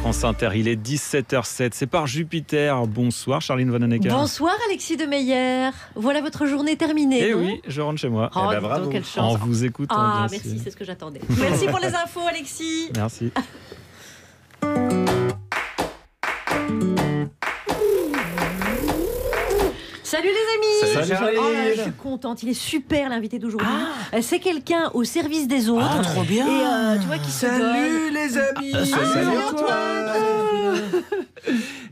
France Inter, il est 17h07, c'est par Jupiter. Bonsoir Charline Vanhoenacker. Bonsoir Alexis de Meyer. Voilà votre journée terminée. Eh non oui, je rentre chez moi. Oh, bravo. quelle chance. En vous écoutant. Ah, bien merci, sûr. c'est ce que j'attendais. Merci pour les infos Alexis. Merci. Salut les amis. Salut Charline. Oh là, je suis contente, il est super l'invité d'aujourd'hui. C'est quelqu'un au service des autres. Ah, trop bien. Et tu vois qui se donne. Salut les amis. Salut Antoine.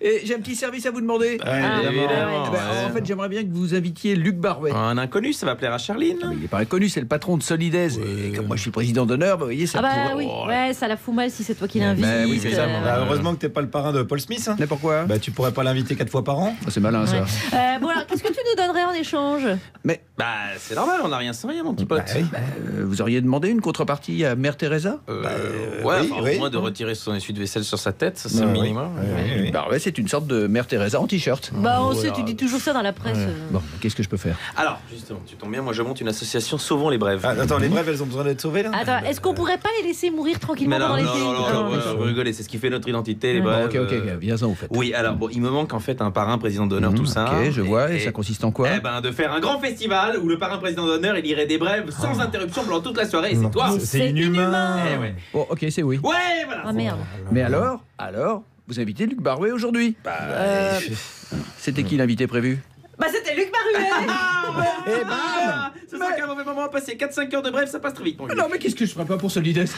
Et j'ai un petit service à vous demander. Évidemment. Eh ben, en fait, j'aimerais bien que vous invitiez Luc Barouet. Un inconnu, ça va plaire à Charline. Mais il n'est pas inconnu, c'est le patron de Solidaise. Et comme moi je suis président d'honneur, vous voyez, ça Ah bah pourrait- oui, ouais, ça la fout mal si c'est toi qui l'invites. Bah oui, c'est ça. Bah, heureusement que t'es pas le parrain de Paul Smith. Hein. Mais pourquoi Bah tu pourrais pas l'inviter 4 fois par an. Oh, c'est malin ça. Ouais. Bon alors, qu'est-ce que tu nous donnerais en échange? Mais Bah, c'est normal, on n'a rien sans rien, mon petit pote. vous auriez demandé une contrepartie à Mère Teresa Ouais, oui, enfin, oui. au moins de retirer son essuie-de-vaisselle sur sa tête, ça c'est Bah, le oui. minimum. Oui. Barouet, c'est une sorte de Mère Teresa en t-shirt. Bah on sait, tu dis toujours ça dans la presse. Bon, qu'est-ce que je peux faire? Alors, justement, tu tombes bien, moi je monte une association Sauvons les Brèves. Ah, attends, les brèves elles ont besoin d'être sauvées là. Attends, est-ce qu'on pourrait pas les laisser mourir tranquillement Mais non, pendant non, l'été? non, vous rigolez, c'est ce qui fait notre identité, les Ouais. Bon, Brèves. ok, viens-en, vous faites. Oui, alors bon, il me manque en fait un parrain président d'honneur, tout ça. Ok, je vois, et ça consiste en quoi? Eh ben, de faire un grand festival où le parrain président d'honneur il irait des brèves sans interruption pendant toute la soirée, et c'est toi. C'est inhumain. Eh ouais. Bon, ok, c'est oui. Ouais, voilà. Ah merde. Mais alors, vous invitez Luc Barouet aujourd'hui? C'était qui l'invité prévu? Bah c'était Luc Barouet. Et bam! C'est ça qu'à un mauvais moment, passer 4-5 heures de brève, ça passe très vite, mon vieux. Non, mais qu'est-ce que je ferais pas pour Solidaise?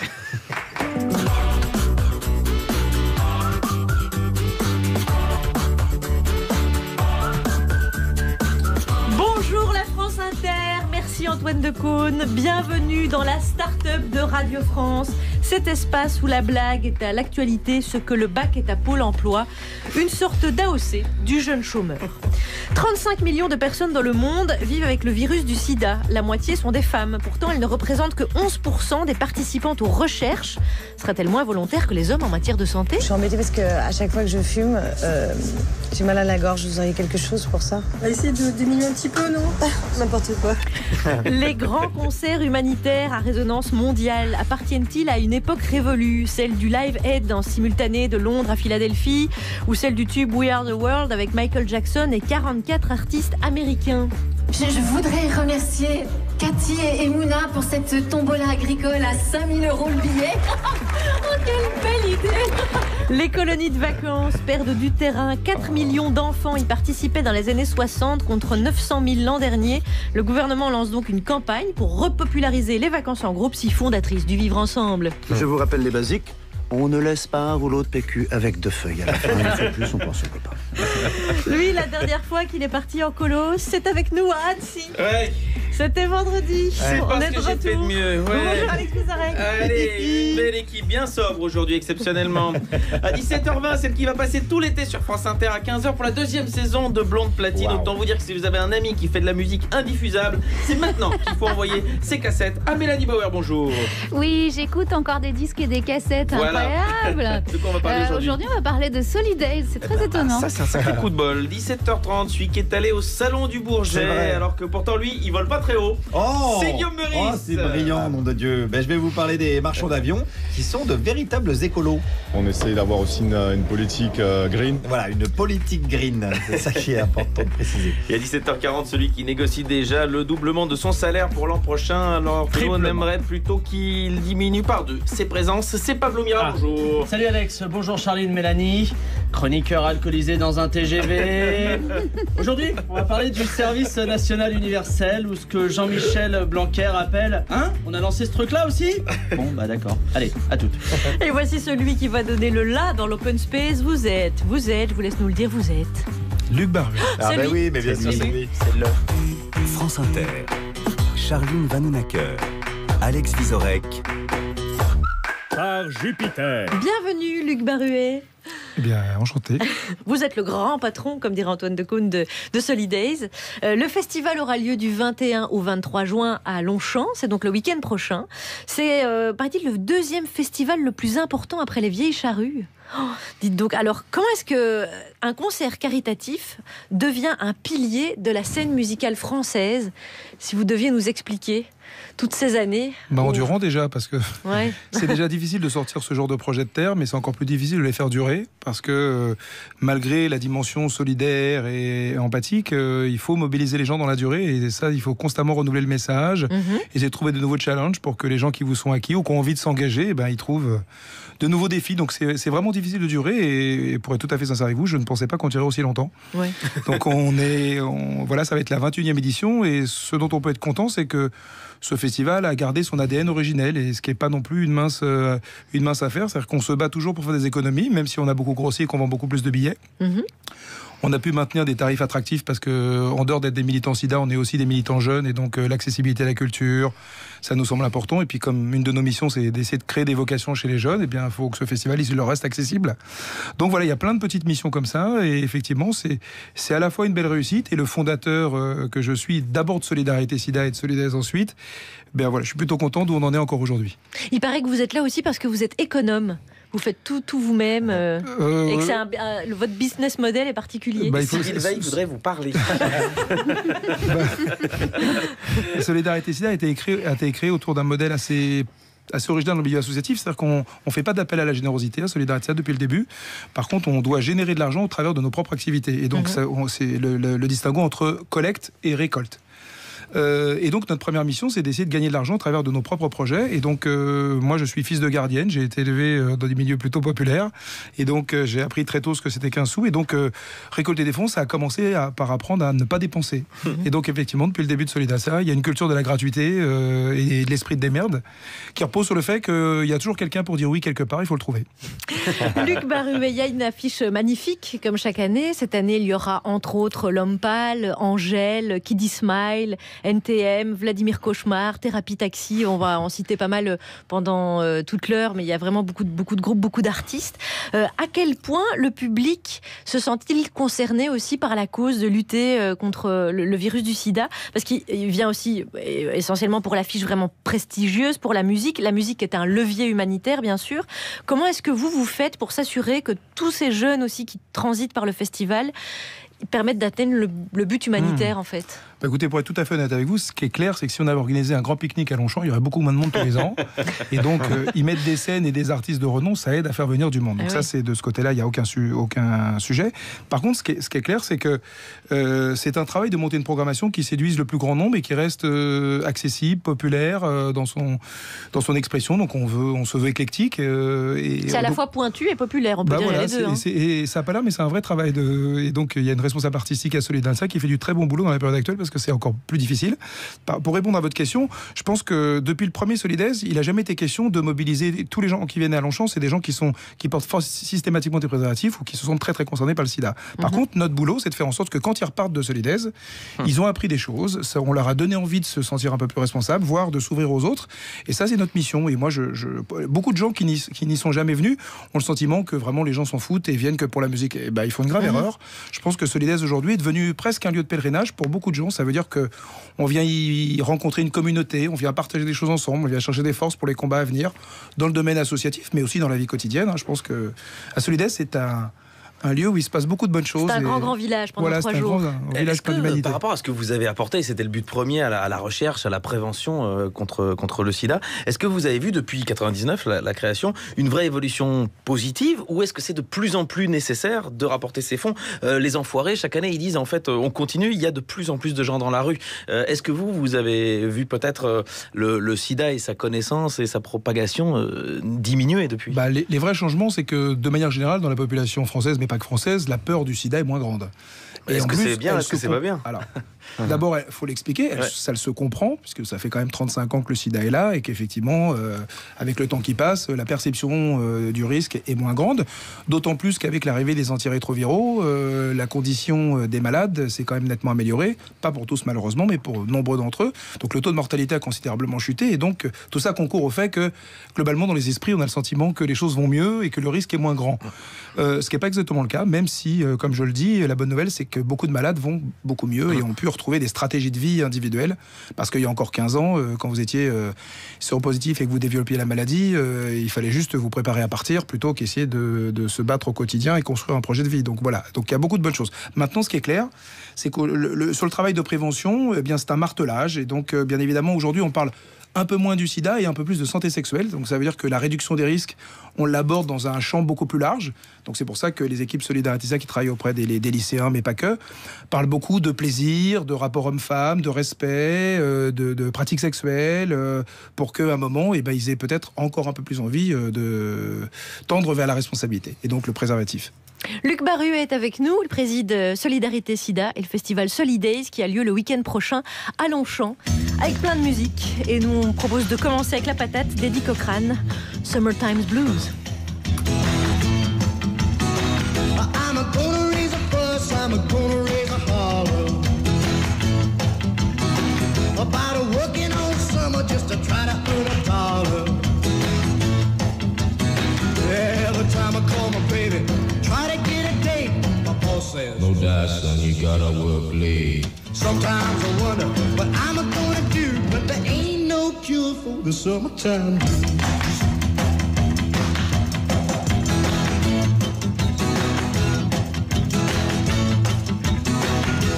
Bonjour la France Inter, merci Antoine Decaune, bienvenue dans la start-up de Radio France, cet espace où la blague est à l'actualité, ce que le bac est à Pôle emploi, une sorte d'AOC du jeune chômeur. 35 millions de personnes dans le monde vivent avec le virus du sida, la moitié sont des femmes, pourtant elles ne représentent que 11% des participantes aux recherches. Sera-t-elle moins volontaire que les hommes en matière de santé? Je suis embêtée parce qu'à chaque fois que je fume, j'ai mal à la gorge. Vous auriez quelque chose pour ça? On va essayer de diminuer un petit peu, non? N'importe quoi. Les grands concerts humanitaires à résonance mondiale appartiennent-ils à une époque révolue, celle du Live Aid en simultané de Londres à Philadelphie, ou celle du tube We Are the World avec Michael Jackson et 44 artistes américains? Je voudrais remercier Cathy et Mouna pour cette tombola agricole à 5 000 € le billet. Oh, quelle belle idée! Les colonies de vacances perdent du terrain. 4 millions d'enfants y participaient dans les années 60 contre 900 000 l'an dernier. Le gouvernement lance donc une campagne pour repopulariser les vacances en groupe, si fondatrice du vivre ensemble. Je vous rappelle les basiques. On ne laisse pas un rouleau de PQ avec 2 feuilles à la fin. Une fois de plus, on pense au copain. Lui, la dernière fois qu'il est parti en colo, c'est avec nous à Annecy. Ouais, C'était vendredi. c'est On parce est de que j'ai fait de retour. mieux. Ouais. Bonjour Alex Bizarrec. Allez, une belle équipe bien sobre aujourd'hui, exceptionnellement. À 17h20, celle qui va passer tout l'été sur France Inter à 15h pour la 2e saison de Blonde Platine. Wow. Autant vous dire que si vous avez un ami qui fait de la musique indiffusable, c'est maintenant qu'il faut envoyer ses cassettes à Mélanie Bauer. Bonjour. Oui, j'écoute encore des disques et des cassettes, Voilà. incroyable. De quoi on va parler aujourd'hui? Aujourd'hui, on va parler de Solidays, c'est très étonnant. Ça, c'est un sacré coup de bol. 17h30, celui qui est allé au salon du C'est Bourget, vrai. alors que pourtant lui, il vole pas très haut. Oh, C'est Guillaume Meurice. Oh, c'est brillant, nom de Dieu. Ben, je vais vous parler des marchands d'avions qui sont de véritables écolos. On essaie d'avoir aussi une politique green. Voilà, une politique green. C'est ça qui est important de préciser. Et à 17h40, celui qui négocie déjà le doublement de son salaire pour l'an prochain, alors que on aimerait plutôt qu'il diminue par 2 ses présences. C'est Pablo Mira, bonjour. Salut Alex, bonjour Charline, Mélanie, chroniqueur alcoolisé dans un TGV. Aujourd'hui, on va parler du service national universel, ou ce que Jean-Michel Blanquer appelle... Hein? On a lancé ce truc-là aussi? Bon, bah d'accord. Allez, à toutes. Et voici celui qui va donner le la dans l'open space. Vous êtes, je vous laisse nous le dire, vous êtes. Luc Barouet. Ah C'est ben lui. oui, mais bien sûr, c'est lui. C'est le... France Inter, Charline Vanhoenacker, Alex Vizorek. Par Jupiter. Bienvenue Luc Barouet. Eh bien, enchanté. Vous êtes le grand patron, comme dirait Antoine Decaune, de Solidays. Le festival aura lieu du 21 au 23 juin à Longchamp. C'est donc le week-end prochain. C'est, paraît-il, le 2e festival le plus important après les Vieilles Charrues. Oh, dites donc, alors, comment est-ce qu'un concert caritatif devient un pilier de la scène musicale française? Si vous deviez nous expliquer. toutes ces années Endurant déjà, parce que ouais. c'est déjà difficile de sortir ce genre de projet de terre, mais c'est encore plus difficile de les faire durer, parce que malgré la dimension solidaire et empathique, il faut mobiliser les gens dans la durée, et ça, il faut constamment renouveler le message, essayer de trouver de nouveaux challenges pour que les gens qui vous sont acquis ou qui ont envie de s'engager, ils trouvent de nouveaux défis. Donc c'est vraiment difficile de durer, et pour être tout à fait sincère avec vous, je ne pensais pas qu'on durerait aussi longtemps. Ouais. Donc voilà, ça va être la 21e édition, et ce dont on peut être content, c'est que ce festival a gardé son ADN originel, et ce qui n'est pas non plus une mince affaire. C'est-à-dire qu'on se bat toujours pour faire des économies, même si on a beaucoup grossi et qu'on vend beaucoup plus de billets. On a pu maintenir des tarifs attractifs parce que, en dehors d'être des militants SIDA, on est aussi des militants jeunes, et donc l'accessibilité à la culture, ça nous semble important. Et puis, comme une de nos missions, c'est d'essayer de créer des vocations chez les jeunes, il faut que ce festival il leur reste accessible. Donc voilà, il y a plein de petites missions comme ça, et effectivement, c'est à la fois une belle réussite, et le fondateur que je suis, d'abord de Solidarité SIDA et de Solidaise ensuite, je suis plutôt content d'où on en est encore aujourd'hui. Il paraît que vous êtes là aussi parce que vous êtes économe. Vous faites tout vous-même, et que votre business model est particulier. Cyril Veil voudrait vous parler. Solidarité SIDA a été créé autour d'un modèle assez original dans le milieu associatif, c'est-à-dire qu'on ne fait pas d'appel à la générosité à Solidarité SIDA depuis le début. Par contre, on doit générer de l'argent au travers de nos propres activités. Et donc, c'est le distinguo entre collecte et récolte. Et donc notre première mission, c'est d'essayer de gagner de l'argent au travers de nos propres projets. Et donc moi, je suis fils de gardienne, j'ai été élevé dans des milieux plutôt populaires, et donc j'ai appris très tôt ce que c'était qu'un sou. Et donc récolter des fonds, ça a commencé par apprendre à ne pas dépenser. Et donc effectivement, depuis le début de Solidarité, il y a une culture de la gratuité et de l'esprit de démerde qui repose sur le fait qu'il y a toujours quelqu'un pour dire oui quelque part, il faut le trouver. Luc Baruet, il y a une affiche magnifique comme chaque année. Cette année, il y aura entre autres L'Homme Pâle, Angèle, Kiddy Smile, NTM, Vladimir Cauchemar, Thérapie Taxi. On va en citer pas mal pendant toute l'heure, mais il y a vraiment beaucoup de groupes, beaucoup d'artistes. À quel point le public se sent-il concerné aussi par la cause de lutter contre le virus du sida? Parce qu'il vient aussi essentiellement pour l'affiche vraiment prestigieuse, pour la musique. La musique est un levier humanitaire, bien sûr. Comment est-ce que vous faites pour s'assurer que tous ces jeunes aussi qui transitent par le festival permettent d'atteindre le but humanitaire, en fait? Écoutez, pour être tout à fait honnête avec vous, ce qui est clair, c'est que si on avait organisé un grand pique-nique à Longchamp, il y aurait beaucoup moins de monde tous les ans. Et donc, y mettre des scènes et des artistes de renom, ça aide à faire venir du monde. Donc ça, c'est de ce côté-là, il n'y a aucun sujet. Par contre, ce qui est clair, c'est que c'est un travail de monter une programmation qui séduise le plus grand nombre et qui reste accessible, populaire dans son expression. Donc on se veut éclectique. C'est à la fois pointu et populaire, on peut dire les deux. Et ça n'a pas l'air, mais c'est un vrai travail. Et donc, il y a une responsable artistique à Solidarité qui fait du très bon boulot dans la période actuelle, parce que c'est encore plus difficile. Pour répondre à votre question, je pense que depuis le premier Solidaise, il n'a jamais été question de mobiliser tous les gens qui viennent à Longchamp. C'est des gens qui portent systématiquement des préservatifs ou qui se sont très très concernés par le sida. Par contre, notre boulot, c'est de faire en sorte que quand ils repartent de Solidaise, ils ont appris des choses, on leur a donné envie de se sentir un peu plus responsables, voire de s'ouvrir aux autres. Et ça, c'est notre mission. Et moi, beaucoup de gens qui n'y sont jamais venus ont le sentiment que vraiment les gens s'en foutent et viennent que pour la musique. Et ils font une grave erreur. Je pense que Solidaise aujourd'hui est devenu presque un lieu de pèlerinage pour beaucoup de gens. Ça veut dire qu'on vient y rencontrer une communauté, on vient partager des choses ensemble, on vient chercher des forces pour les combats à venir, dans le domaine associatif, mais aussi dans la vie quotidienne. Je pense que à Solidaise, c'est un lieu où il se passe beaucoup de bonnes choses. C'est un grand village pendant 3 jours. Est-ce que, par rapport à ce que vous avez apporté, c'était le but premier à la recherche, à la prévention contre le sida, est-ce que vous avez vu depuis 99, la création, une vraie évolution positive, ou est-ce que c'est de plus en plus nécessaire de rapporter ces fonds? Les enfoirés, chaque année, ils disent en fait, on continue, il y a de plus en plus de gens dans la rue. Est-ce que vous avez vu peut-être le sida et sa connaissance et sa propagation diminuer depuis? Les vrais changements, c'est que de manière générale, dans la population française, mais pas que française, la peur du sida est moins grande. Est-ce que c'est bien, est-ce que c'est pas bien? Alors, d'abord, il faut l'expliquer, ça se comprend, puisque ça fait quand même 35 ans que le sida est là, et qu'effectivement, avec le temps qui passe, la perception du risque est moins grande, d'autant plus qu'avec l'arrivée des antirétroviraux, la condition des malades s'est quand même nettement améliorée, pas pour tous malheureusement, mais pour nombreux d'entre eux. Donc le taux de mortalité a considérablement chuté, et donc tout ça concourt au fait que, globalement, dans les esprits, on a le sentiment que les choses vont mieux et que le risque est moins grand. Ce qui n'est pas exactement le cas, même si, comme je le dis, la bonne nouvelle, c'est que beaucoup de malades vont beaucoup mieux et ont pu retrouver des stratégies de vie individuelles. Parce qu'il y a encore 15 ans, quand vous étiez séropositif et que vous développiez la maladie, il fallait juste vous préparer à partir plutôt qu'essayer de se battre au quotidien et construire un projet de vie. Donc voilà, donc il y a beaucoup de bonnes choses. Maintenant, ce qui est clair, c'est que sur le travail de prévention, eh bien, c'est un martelage. Et donc, bien évidemment, aujourd'hui, on parle un peu moins du sida et un peu plus de santé sexuelle. Donc ça veut dire que la réduction des risques, on l'aborde dans un champ beaucoup plus large. Donc c'est pour ça que les équipes Solidarité SIDA qui travaillent auprès des lycéens, mais pas que, parlent beaucoup de plaisir, de rapport homme-femme, de respect, de pratiques sexuelles, pour qu'à un moment, eh ben, ils aient peut-être encore un peu plus envie de tendre vers la responsabilité. Et donc le préservatif. Luc Barruet est avec nous, il préside Solidarité SIDA et le festival Solidays qui a lieu le week-end prochain à Longchamp avec plein de musique. Et nous on propose de commencer avec la patate d'Eddie Cochrane, Summertime Blues. I'm gonna raise a fuss, I'm gonna raise a holler about a working all summer just to try to earn a dollar. Every time I call my baby, try to get a date, my boss says, no doubt, son, you gotta work late. Sometimes I wonder what I'm gonna do, but there ain't no cure for the summertime blues.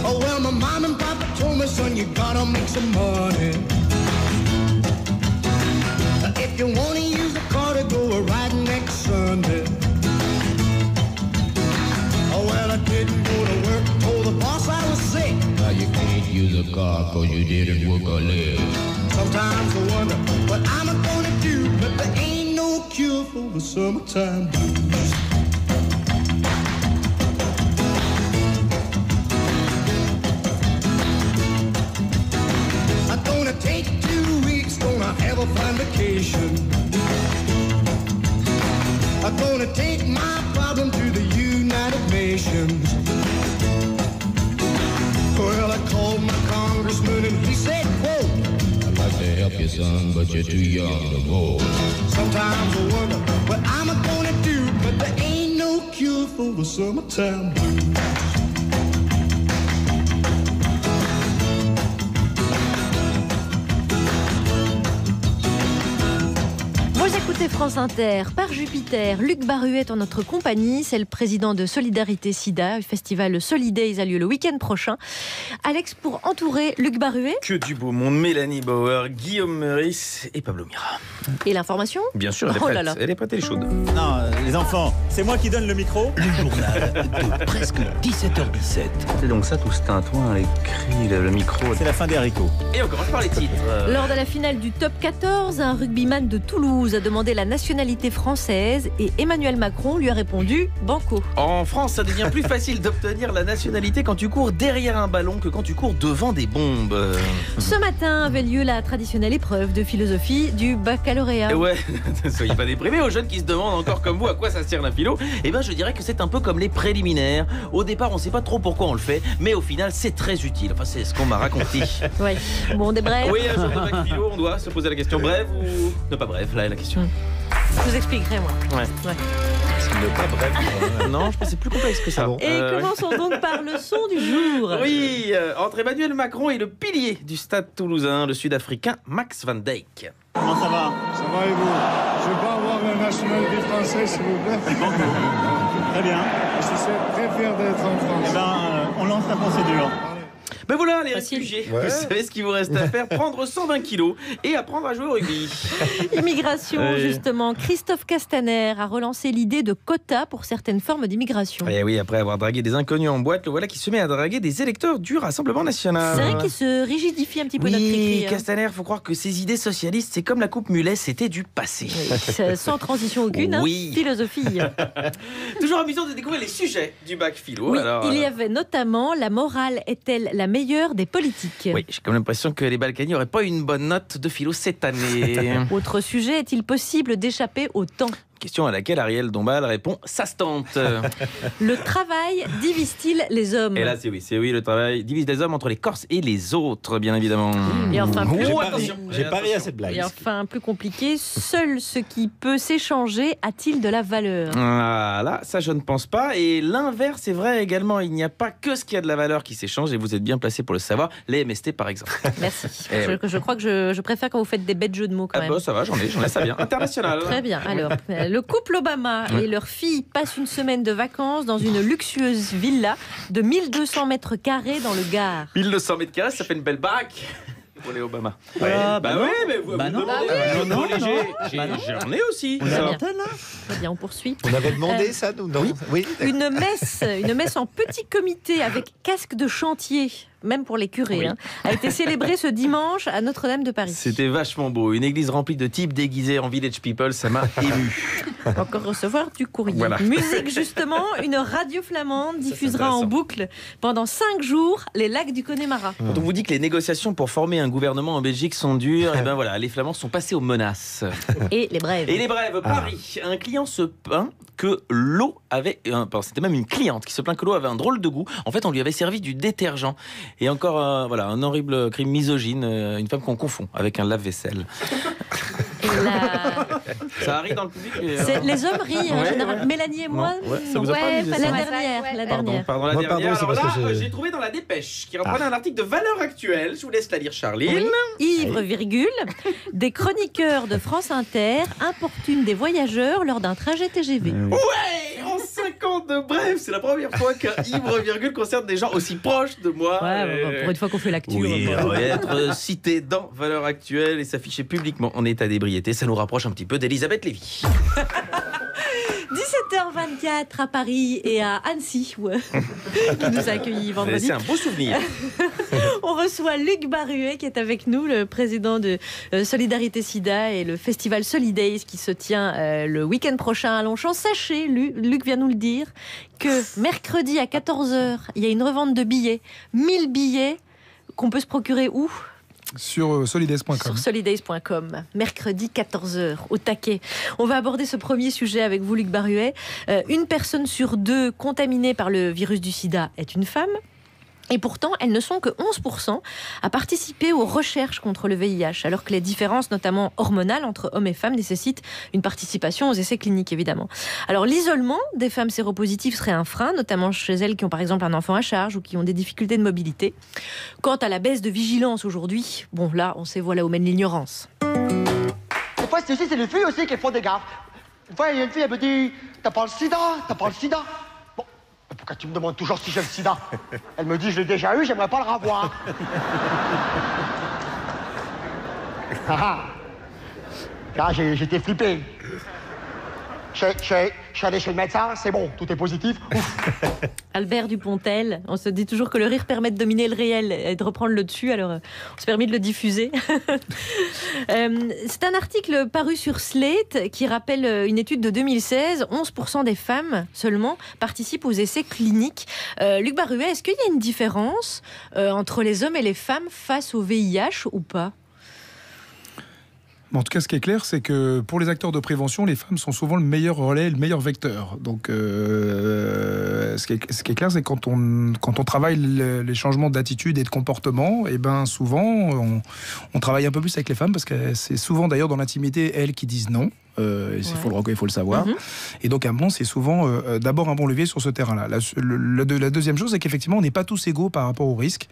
Oh well, my mom and papa told me, son, you gotta make some money. If you wanna use a car to go a ride next Sunday. Oh well, I didn't go to work, told the boss I was sick. Now you can't use a car cause you didn't work or live. Sometimes I wonder what I'm gonna do, but there ain't no cure for the summertime blues. I'm gonna take 2 weeks, gonna have a fine vacation. I'm gonna take my problem to the United Nations. Well, I called my congressman and he said, quote, I'd like to help you, son, but you're too young to vote. Sometimes I wonder what I'm gonna do, but there ain't no cure for the summertime blues. Écoutez France Inter, par Jupiter, Luc Barruet est en notre compagnie, c'est le président de Solidarité SIDA, le festival Solidays a lieu le week-end prochain. Alex, pour entourer Luc Barruet. Que du beau monde, Mélanie Bauer, Guillaume Meurice et Pablo Mira. Et l'information ? Bien sûr, elle est prête, là là. Elle est prête, elle est chaude. Non, les enfants, c'est moi qui donne le micro. Le journal de presque 17h17. C'est donc ça, tout ce tintouin, les cris, le micro. C'est la fin des haricots. Et on commence par les titres. Lors de la finale du Top 14, un rugbyman de Toulouse a demandé la nationalité française et Emmanuel Macron lui a répondu banco. En France, ça devient plus facile d'obtenir la nationalité quand tu cours derrière un ballon que quand tu cours devant des bombes. Ce matin avait lieu la traditionnelle épreuve de philosophie du baccalauréat. Ouais, ne soyez pas déprimés, aux jeunes qui se demandent encore comme vous à quoi ça sert la philo. Eh ben, je dirais que c'est un peu comme les préliminaires. Au départ, on sait pas trop pourquoi on le fait, mais au final, c'est très utile. Enfin, c'est ce qu'on m'a raconté. Ouais. Bon, des brèves. Oui, un jour de bac philo, on doit se poser la question brève ou ne pas brève. Là est la question. Je vous expliquerai, moi. Ouais. Ne pas brève. Non, je pense que c'est plus complexe que ça. Et commençons donc par le son du jour. Oui, entre Emmanuel Macron et le pilier du Stade Toulousain, le Sud-Africain Max Van Dijk. Comment ça va? Ça va et vous? Je vais pas avoir la nationalité française, s'il vous plaît. Très bien. Je suis très fier d'être en France. Eh ben, on lance la procédure. Ben voilà, les réfugiés, vous savez ce qu'il vous reste à faire, prendre 120 kilos et apprendre à jouer au rugby. Immigration, justement. Christophe Castaner a relancé l'idée de quotas pour certaines formes d'immigration. Et oui, après avoir dragué des inconnus en boîte, le voilà qui se met à draguer des électeurs du Rassemblement National. C'est vrai qu'il se rigidifie un petit peu notre cri. Castaner, faut croire que ses idées socialistes, c'est comme la coupe mulet, c'était du passé. Oui, sans transition aucune, oui. Philosophie. Toujours amusant de découvrir les sujets du bac philo. Oui, alors, il y avait notamment la morale est-elle la meilleure des politiques? Oui, j'ai comme l'impression que les Balkany n'auraient pas une bonne note de philo cette année. Autre sujet, est-il possible d'échapper au temps? Question à laquelle Ariel Dombal répond « ça se tente ». Le travail divise-t-il les hommes? Et là, c'est oui, le travail divise les hommes entre les Corses et les autres, bien évidemment. Et enfin, J'ai parié à cette blague. Et enfin, plus compliqué, seul ce qui peut s'échanger a-t-il de la valeur? Voilà, ça je ne pense pas. Et l'inverse est vrai également. Il n'y a pas que ce qui a de la valeur qui s'échange, et vous êtes bien placé pour le savoir. Les MST, par exemple. Merci. Je crois que je préfère quand vous faites des bêtes jeux de mots quand même. Bah, ça va, j'en ai ça bien. International. Très bien. Alors, le couple Obama et leur fille passent une semaine de vacances dans une luxueuse villa de 1200 mètres carrés dans le Gard. 1200 mètres carrés, ça fait une belle baraque pour les Obama. Ouais, oui, mais vous non, j'en ai aussi. Très bien. Très bien, on poursuit. On avait demandé ça, nous, non? Oui. Une messe en petit comité avec casque de chantier, même pour les curés, a été célébrée ce dimanche à Notre-Dame de Paris. C'était vachement beau. Une église remplie de types déguisés en village people, ça m'a ému. On va encore recevoir du courrier. Voilà. Musique, justement, une radio flamande diffusera en boucle pendant 5 jours les lacs du Connemara. Quand on vous dit que les négociations pour former un gouvernement en Belgique sont dures, et ben voilà, les Flamands sont passés aux menaces. Et les brèves. Paris. Un client se plaint que l'eau avait... C'était même une cliente qui se plaint que l'eau avait un drôle de goût. En fait, on lui avait servi du détergent. Et encore un horrible crime misogyne, une femme qu'on confond avec un lave-vaisselle. Ça arrive dans le public. Les hommes rient en général. Mélanie et moi, ça vous a pas amusé, ça? la dernière. Pardon, la dernière. Alors là, j'ai trouvé dans la dépêche qui reprenait un article de Valeurs Actuelles. Je vous laisse la lire, Charline. Ivre, des chroniqueurs de France Inter importunent des voyageurs lors d'un trajet TGV. Ouais, en 5 ans de bref, c'est la première fois qu'un ivre concerne des gens aussi proches de moi. Pour une fois qu'on fait l'actu. Oui, être cité dans Valeurs Actuelles et s'afficher publiquement en état d'ébriété, ça nous rapproche un petit peu d'Elisabeth Lévy. 17h24 à Paris et à Annecy, qui nous a accueillis vendredi. C'est un beau souvenir. On reçoit Luc Barruet qui est avec nous, le président de Solidarité Sida et le festival Solidays qui se tient le week-end prochain à Longchamp. Sachez, Luc vient nous le dire, que mercredi à 14h, il y a une revente de billets. 1000 billets qu'on peut se procurer où ? Sur solidays.com. Sur solidays.com, mercredi 14h, au taquet. On va aborder ce premier sujet avec vous, Luc Barruet. Une personne sur 2 contaminée par le virus du sida est une femme. Et pourtant, elles ne sont que 11% à participer aux recherches contre le VIH, alors que les différences, notamment hormonales, entre hommes et femmes, nécessitent une participation aux essais cliniques, évidemment. Alors, l'isolement des femmes séropositives serait un frein, notamment chez elles qui ont par exemple un enfant à charge ou qui ont des difficultés de mobilité. Quant à la baisse de vigilance aujourd'hui, bon là, on sait voilà où mène l'ignorance. Des fois, c'est les filles aussi qui font des gaffes. Une fois, il y a une fille, elle me dit « T'as pas le sida? T'as pas le sida ?» Pourquoi tu me demandes toujours si j'ai le sida? Elle me dit, je l'ai déjà eu, j'aimerais pas le revoir. J'étais flippé. Je suis allé chez le médecin, c'est bon, tout est positif. Albert Dupontel, on se dit toujours que le rire permet de dominer le réel et de reprendre le dessus, alors on s'est permis de le diffuser. C'est un article paru sur Slate qui rappelle une étude de 2016. 11% des femmes seulement participent aux essais cliniques. Luc Barruet, est-ce qu'il y a une différence entre les hommes et les femmes face au VIH ou pas ? En tout cas, ce qui est clair, c'est que pour les acteurs de prévention, les femmes sont souvent le meilleur relais, le meilleur vecteur. Donc, ce qui est clair, c'est quand on travaille les changements d'attitude et de comportement, et ben souvent, on travaille un peu plus avec les femmes parce que c'est souvent d'ailleurs dans l'intimité elles qui disent non. Il faut le savoir. Et donc, à mon sens, c'est souvent d'abord un bon levier sur ce terrain-là. La deuxième chose, c'est qu'effectivement, on n'est pas tous égaux par rapport au risque.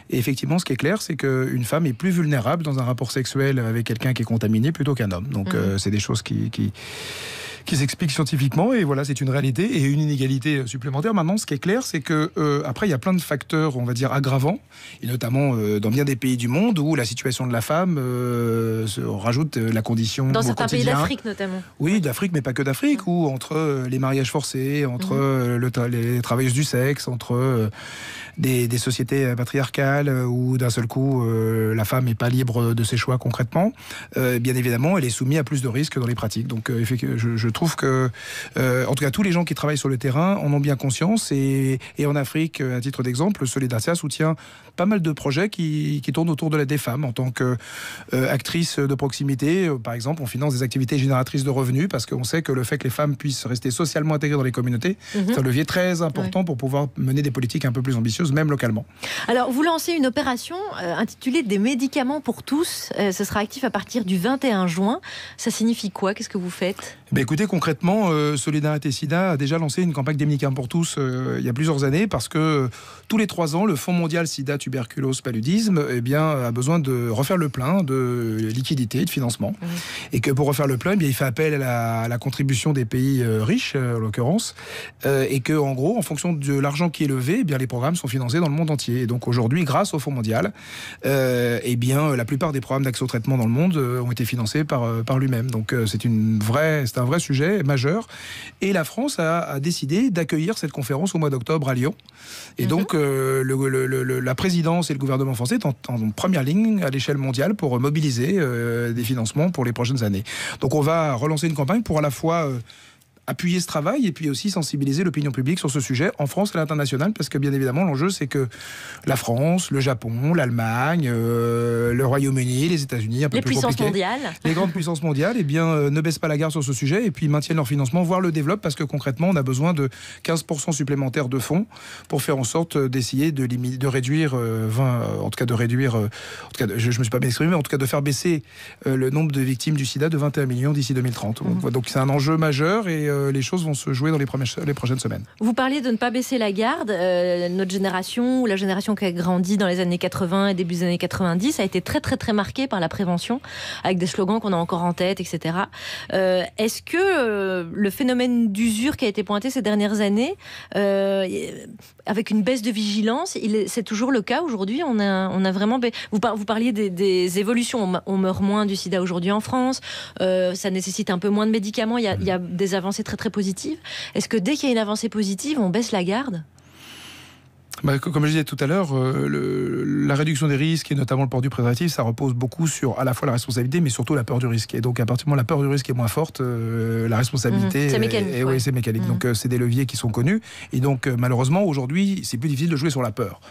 Et effectivement, ce qui est clair, c'est qu'une femme est plus vulnérable dans un rapport sexuel avec quelqu'un qui est contaminé plutôt qu'un homme. Donc, c'est des choses qui s'expliquent scientifiquement. Et voilà, c'est une réalité et une inégalité supplémentaire. Maintenant, ce qui est clair, c'est que après, il y a plein de facteurs, on va dire, aggravants. Et notamment dans bien des pays du monde où la situation de la femme rajoute la condition dans au certains pays quotidien. d'Afrique, notamment. Oui, d'Afrique, mais pas que d'Afrique. Où entre les mariages forcés, entre les travailleuses du sexe, entre des sociétés patriarcales où d'un seul coup la femme n'est pas libre de ses choix concrètement, bien évidemment elle est soumise à plus de risques dans les pratiques. Donc je trouve que en tout cas tous les gens qui travaillent sur le terrain en ont bien conscience, et en Afrique, à titre d'exemple, Solidacia soutient pas mal de projets qui tournent autour de l'aide des femmes en tant qu'actrices de proximité. Par exemple, on finance des activités génératrices de revenus parce qu'on sait que le fait que les femmes puissent rester socialement intégrées dans les communautés, c'est un levier très important pour pouvoir mener des politiques un peu plus ambitieuses, même localement. Alors, vous lancez une opération intitulée Des médicaments pour tous. Ce sera actif à partir du 21 juin. Ça signifie quoi? Qu'est-ce que vous faites? Écoutez, concrètement, Solidarité Sida a déjà lancé une campagne des médicaments pour tous il y a plusieurs années, parce que tous les 3 ans, le Fonds mondial Sida, tuberculose, paludisme a besoin de refaire le plein de liquidités, de financement. Et que pour refaire le plein, il fait appel à la contribution des pays riches, en l'occurrence, et que en gros, en fonction de l'argent qui est levé, les programmes sont financés dans le monde entier. Et donc aujourd'hui, grâce au Fonds mondial, la plupart des programmes d'accès au traitement dans le monde ont été financés par lui-même. Donc c'est un vrai sujet majeur. Et la France a décidé d'accueillir cette conférence au mois d'octobre à Lyon. Et donc la présidence et le gouvernement français sont en première ligne à l'échelle mondiale pour mobiliser des financements pour les prochaines années. Donc on va relancer une campagne pour à la fois appuyer ce travail et puis aussi sensibiliser l'opinion publique sur ce sujet en France et à l'international, parce que bien évidemment l'enjeu c'est que la France, le Japon, l'Allemagne, le Royaume-Uni, les États-Unis, un peu plus compliqué, les grandes puissances mondiales, ne baissent pas la garde sur ce sujet et puis maintiennent leur financement, voire le développent, parce que concrètement on a besoin de 15% supplémentaires de fonds pour faire en sorte d'essayer de réduire je me suis pas bien exprimé, mais en tout cas de faire baisser le nombre de victimes du sida de 21 millions d'ici 2030. Donc c'est un enjeu majeur et les choses vont se jouer dans les prochaines semaines. Vous parliez de ne pas baisser la garde. Notre génération, ou la génération qui a grandi dans les années 80 et début des années 90, a été très très très marquée par la prévention, avec des slogans qu'on a encore en tête, etc. Est-ce que le phénomène d'usure qui a été pointé ces dernières années, avec une baisse de vigilance, c'est toujours le cas aujourd'hui? On a vraiment... Vous parliez des évolutions. On meurt moins du sida aujourd'hui en France. Ça nécessite un peu moins de médicaments. Il y a des avancées très très positives. Est-ce que dès qu'il y a une avancée positive, on baisse la garde? Comme je disais tout à l'heure, la réduction des risques et notamment le port du préservatif, ça repose beaucoup sur à la fois la responsabilité mais surtout la peur du risque. Et donc à partir du moment où la peur du risque est moins forte, la responsabilité c'est mécanique. Oui, c'est mécanique. Donc c'est des leviers qui sont connus. Et donc malheureusement aujourd'hui c'est plus difficile de jouer sur la peur.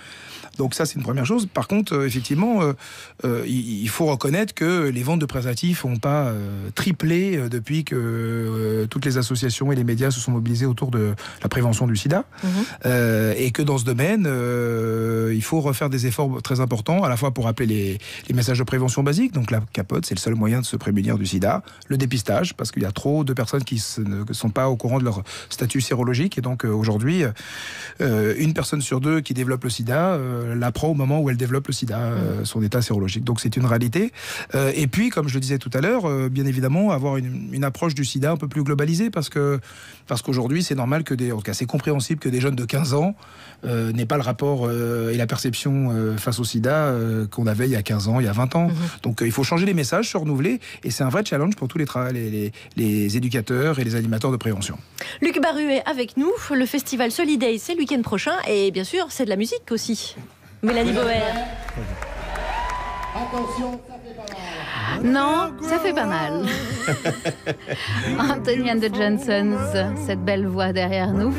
Donc ça, c'est une première chose. Par contre, effectivement, il faut reconnaître que les ventes de préservatifs n'ont pas triplé depuis que toutes les associations et les médias se sont mobilisés autour de la prévention du sida. Et que dans ce domaine, il faut refaire des efforts très importants, à la fois pour rappeler les messages de prévention basiques. Donc la capote, c'est le seul moyen de se prémunir du sida. Le dépistage, parce qu'il y a trop de personnes qui ne sont pas au courant de leur statut sérologique. Et donc aujourd'hui, une personne sur 2 qui développe le sida l'apprend au moment où elle développe le sida, son état sérologique. Donc c'est une réalité. Et puis, comme je le disais tout à l'heure, bien évidemment, avoir une approche du sida un peu plus globalisée, parce qu'aujourd'hui, c'est normal en tout cas, c'est compréhensible que des jeunes de 15 ans n'aient pas le rapport et la perception face au sida qu'on avait il y a 15 ans, il y a 20 ans. Donc il faut changer les messages, se renouveler, et c'est un vrai challenge pour tous les éducateurs et les animateurs de prévention. Luc Barru est avec nous. Le festival Solidays, c'est le week-end prochain, et bien sûr, c'est de la musique aussi. Mélanie Boer. Attention, non, ça fait pas mal. Anthony and the Johnsons, cette belle voix derrière nous.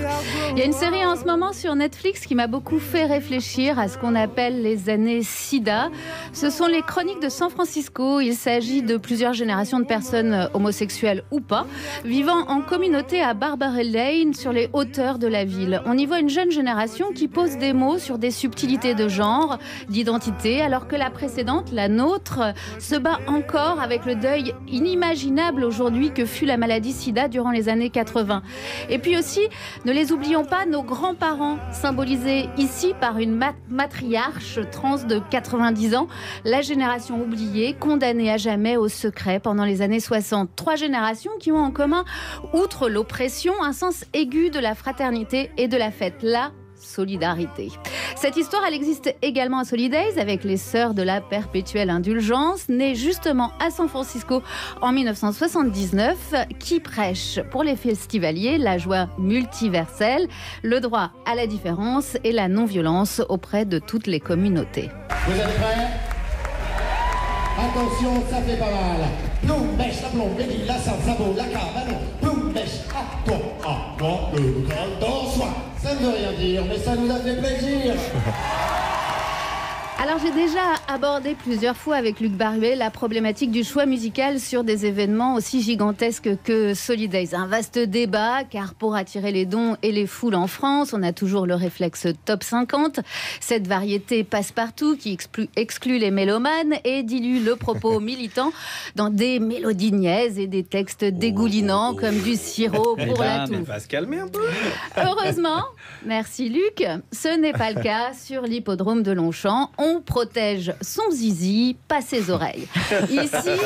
Il y a une série en ce moment sur Netflix qui m'a beaucoup fait réfléchir à ce qu'on appelle les années SIDA. Ce sont les chroniques de San Francisco. Il s'agit de plusieurs générations de personnes homosexuelles ou pas, vivant en communauté à Barbary Lane, sur les hauteurs de la ville. On y voit une jeune génération qui pose des mots sur des subtilités de genre, d'identité, alors que la précédente, la nôtre, se bat encore avec le deuil inimaginable aujourd'hui que fut la maladie sida durant les années 80. Et puis aussi, ne les oublions pas, nos grands-parents, symbolisés ici par une matriarche trans de 90 ans, la génération oubliée, condamnée à jamais au secret pendant les années 60. 3 générations qui ont en commun, outre l'oppression, un sens aigu de la fraternité et de la fête. Là, solidarité. Cette histoire, elle existe également à Solidays avec les Sœurs de la Perpétuelle Indulgence, nées justement à San Francisco en 1979, qui prêchent pour les festivaliers la joie multiverselle, le droit à la différence et la non-violence auprès de toutes les communautés. Vous êtes prêts? Attention, ça fait pas mal. Plomb, mèche, la plombe, béni, la salle, sabot, la cabane. Plomb, mèche, à toi, le col dans soi. Ça ne veut rien dire, mais ça nous a fait plaisir. Alors j'ai déjà abordé plusieurs fois avec Luc Baruet la problématique du choix musical sur des événements aussi gigantesques que Solidays. Un vaste débat, car pour attirer les dons et les foules en France, on a toujours le réflexe top 50. Cette variété passe-partout qui exclut les mélomanes et dilue le propos militant dans des mélodies niaises et des textes dégoulinants comme du sirop pour la toux. Mais va se calmer un peu. Heureusement, merci Luc, ce n'est pas le cas sur l'hippodrome de Longchamp. On protège son zizi, pas ses oreilles. Ici,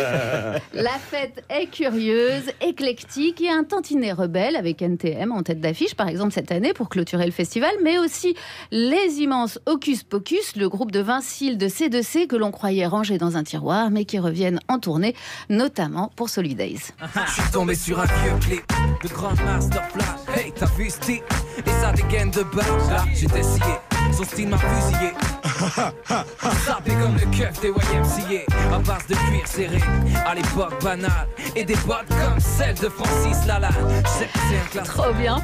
la fête est curieuse, éclectique et un tantinet rebelle avec NTM en tête d'affiche, par exemple cette année pour clôturer le festival, mais aussi les immenses Hocus Pocus, le groupe de Vincile de C2C que l'on croyait rangé dans un tiroir, mais qui reviennent en tournée, notamment pour Solidays. Je suis tombé sur un vieux clip de Grand Master Flash. Hey, t'as vu ce type? Et ça dégaine de barge. Là, j'étais scié, son style m'a fusillé. Sapé comme le keuf des YMCA, à base de cuir serré, à l'époque banale, et des bottes comme celle de Francis Lalanne. Trop bien.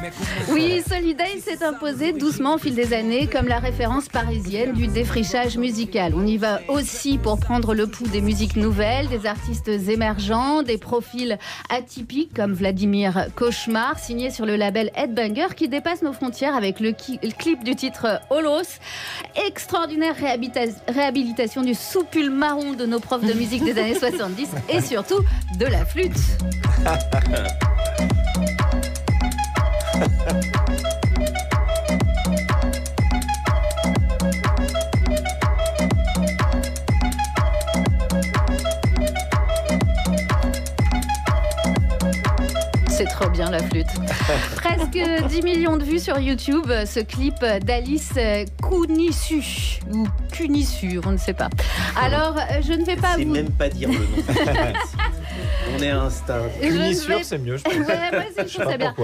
Oui, Solidays s'est imposé doucement au fil des années comme la référence parisienne du défrichage musical. On y va aussi pour prendre le pouls des musiques nouvelles, des artistes émergents, des profils atypiques comme Vladimir Cauchemar, signé sur le label Headbanger, qui dépasse nos frontières avec le clip du titre Holos. Extraordinaire réhabilitation du soupule marron de nos profs de musique des années 70 et surtout de la flûte. C'est trop bien la flûte. Presque 10 millions de vues sur YouTube, ce clip d'Alice Kunissu, ou Kunissu, on ne sait pas. Alors, je ne vais pas vous... même pas dire le nom. On est à un stade. Kunissure, c'est mieux, je trouve. Ouais, je trouve ça bien.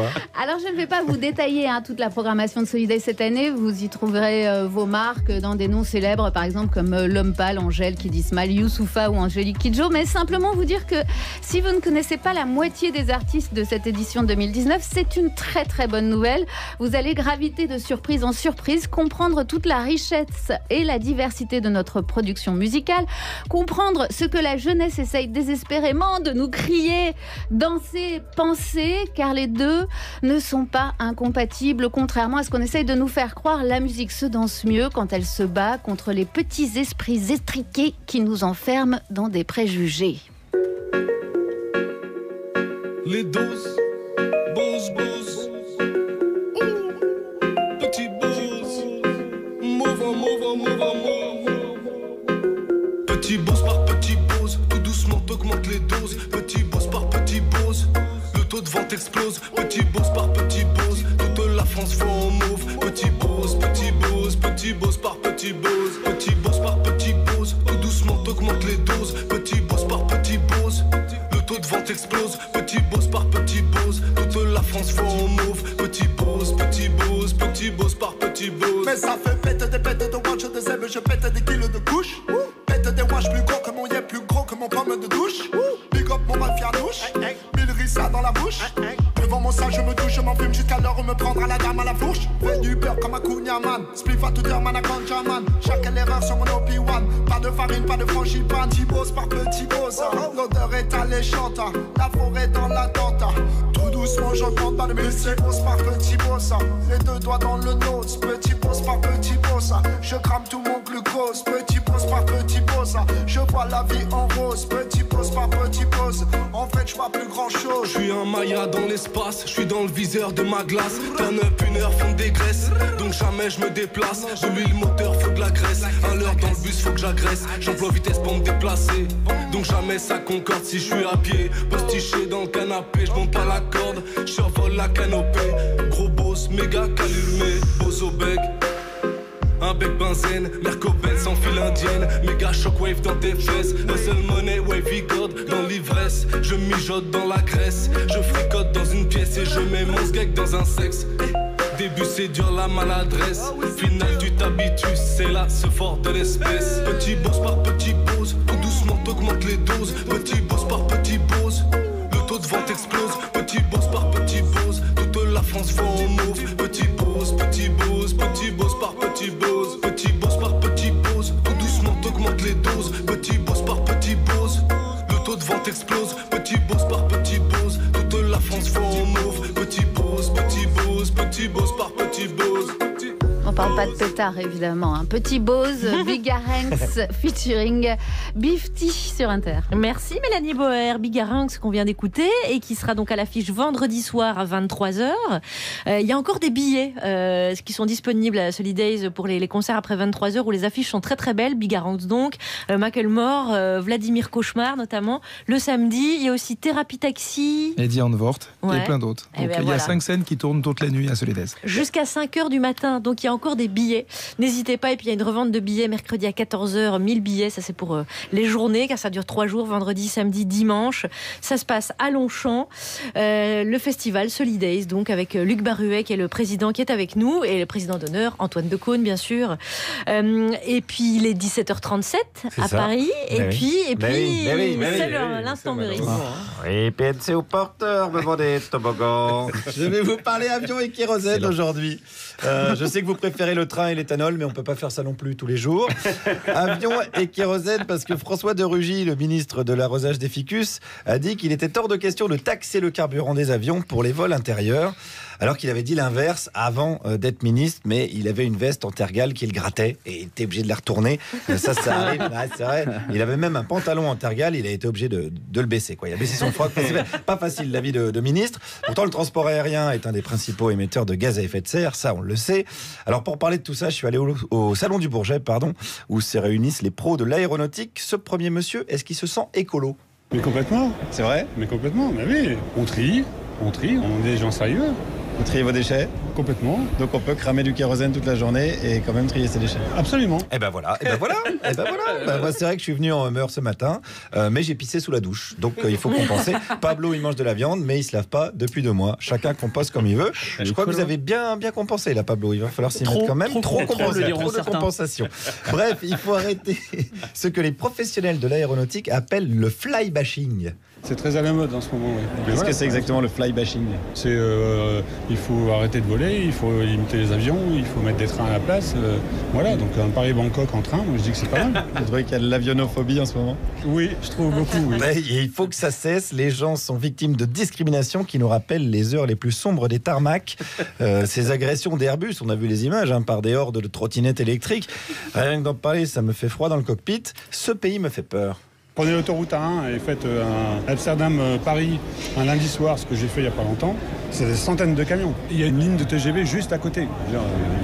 Alors, je ne vais pas vous détailler toute la programmation de Solidays cette année. Vous y trouverez vos marques dans des noms célèbres, par exemple comme L'Homme Pâle, Angèle Kidismal, Youssoufa ou Angélique Kidjo. Mais simplement vous dire que si vous ne connaissez pas la moitié des artistes de cette édition 2019, c'est une très très bonne nouvelle. Vous allez graviter de surprise en surprise, comprendre toute la richesse et la diversité de notre production musicale, comprendre ce que la jeunesse essaye désespérément de nous crier, danser, penser, car les deux ne sont pas incompatibles, contrairement à ce qu'on essaye de nous faire croire. La musique se danse mieux quand elle se bat contre les petits esprits étriqués qui nous enferment dans des préjugés. Les doses, boss, petit boss, mouvant. Petit boss par petit boss, tout doucement t'augmente les doses. Petit boss par petit boss, le taux de vente explose. Petit boss par petit boss, toute la France va en mauve. Petit boss par petit boss. Petit boss par petit boss, tout doucement t'augmente les doses. Petit boss par petit boss, le taux de vente explose. Petit boss par petit boss, toute la France va en mauve. Petit boss par petit boss. Mais ça fait pète de watch de zèbre, je pète des kilos de couches. Pète des watch plus gros que mon yep, plus gros que mon pomme de douche. Big up mon mafia douche, 1000 rissas dans la bouche. Devant mon sac je me touche, je m'en fume jusqu'à l'heure où me prendra la dame à la fourche. Fais du beurre comme un Kunyaman, spliff à toute heure man à Ganjaman. Chaque erreur sur mon OP1, pas de farine, pas de frangipane. Petit boss par petit boss, l'odeur est alléchante. La forêt dans l'attente, tout doucement j'augmente pas de musique. Petit boss par petit boss, les deux doigts dans le nose. Petit boss par petit boss, je crame tout mon glucose. Petit boss par petit boss, je vois la vie en rose. Petit boss par petit boss, en fait je vois plus grand chose. Je suis un Maya dans l'espace, je suis dans le viseur de ma glace. Turn up une heure, fond des graisses, donc jamais je me déplace. De l'huile moteur, faut de la graisse. À l'heure dans le bus, faut que j'agresse. J'emploie vitesse pour me déplacer, donc jamais ça concorde si je suis à pied. Postiché dans le canapé, je monte pas la corde, je survole la canopée. Gros boss, méga calumé, bozo bec. Un bec benzène, Mercobel sans fil indienne. Méga shockwave dans tes fesses. Hustle money, wavy god dans l'ivresse. Je mijote dans la graisse. Je fricote dans une pièce et je mets mon sgeg dans un sexe. Début c'est dur la maladresse. Final tu t'habitues, c'est là ce fort de l'espèce. Petit boss par petit boss, tout doucement t'augmente les doses. Petit boss par petit boss, le taux de vente explose. Petit boss par petit boss, toute la France va en mauve. Petit boss, petit boss, petit boss par petit boss. Petit boss par petit boss, tout doucement t'augmente les doses. Petit boss par petit boss, le taux de vente explose. Petit boss par petit boss, toute la France va en mauve. Petit boss, petit boss, petit boss par petit boss. On parle pas de pétard évidemment, hein. Petit Bose, Bigaranx featuring Bifty sur Inter. Merci Mélanie Boer, Bigaranx qu'on vient d'écouter et qui sera donc à l'affiche vendredi soir à 23h. Il y a encore des billets qui sont disponibles à Solidays pour les concerts après 23h où les affiches sont très très belles. Bigaranx donc, Macklemore, Vladimir Cauchemar notamment. Le samedi, il y a aussi Thérapie Taxi. Eddie Anvort et plein d'autres. Donc il y a 5 scènes qui tournent toute la nuit à Solidays. Jusqu'à 5h du matin, donc il y a encore des billets. N'hésitez pas, et puis il y a une revente de billets mercredi à 14h, 1000 billets, ça c'est pour les journées, car ça dure 3 jours, vendredi, samedi, dimanche. Ça se passe à Longchamp, le festival Solidays, donc avec Luc Baruet qui est le président qui est avec nous, et le président d'honneur, Antoine Decaune bien sûr. Et puis il est 17h37 à Paris, et puis c'est l'instant Meurice. Oui, PNC au porteur, me vendez toboggan. Je vais vous parler avion et kérosène aujourd'hui. Je sais que vous préférez le train et l'éthanol, mais on ne peut pas faire ça non plus tous les jours. Avion et kérosène, parce que François de Rugy, le ministre de l'arrosage des ficus, a dit qu'il était hors de question de taxer le carburant des avions pour les vols intérieurs. Alors qu'il avait dit l'inverse avant d'être ministre, mais il avait une veste en tergale qu'il grattait et il était obligé de la retourner. Ça arrive, c'est vrai. Il avait même un pantalon en tergale, il a été obligé de le baisser. Il a baissé son froc. C'est pas facile la vie de ministre. Pourtant, le transport aérien est un des principaux émetteurs de gaz à effet de serre, ça on le sait. Alors pour parler de tout ça, je suis allé au Salon du Bourget, où se réunissent les pros de l'aéronautique. Ce premier monsieur, est-ce qu'il se sent écolo ? Mais complètement. C'est vrai ? Mais complètement, mais oui. On trie, on est des gens sérieux. Vous triez vos déchets ? Complètement. Donc on peut cramer du kérosène toute la journée et quand même trier ses déchets. Absolument. Et ben voilà. Moi c'est vrai que je suis venu en humeur ce matin, mais j'ai pissé sous la douche. Donc il faut compenser. Pablo il mange de la viande, mais il se lave pas depuis 2 mois. Chacun composte comme il veut. Je crois que vous avez bien compensé là, Pablo. Il va falloir s'y mettre quand même. Trop de compensation. Bref, il faut arrêter ce que les professionnels de l'aéronautique appellent le fly bashing. C'est très à la mode en ce moment. Oui. Qu'est-ce que c'est exactement le fly bashing ? C'est il faut arrêter de voler, il faut limiter les avions, il faut mettre des trains à la place. Voilà, donc un Paris-Bangkok en train, moi je dis que c'est pas mal. Vous trouvez qu'il y a de l'avionophobie en ce moment ? Oui, je trouve beaucoup. Oui. Et il faut que ça cesse. Les gens sont victimes de discrimination qui nous rappellent les heures les plus sombres des tarmacs. Ces agressions d'Airbus, on a vu les images par des hordes de trottinettes électriques. Rien que d'en parler, ça me fait froid dans le cockpit. Ce pays me fait peur. Prenez l'autoroute A1 et faites un Amsterdam-Paris un lundi soir, ce que j'ai fait il n'y a pas longtemps. C'est des centaines de camions. Il y a une ligne de TGV juste à côté.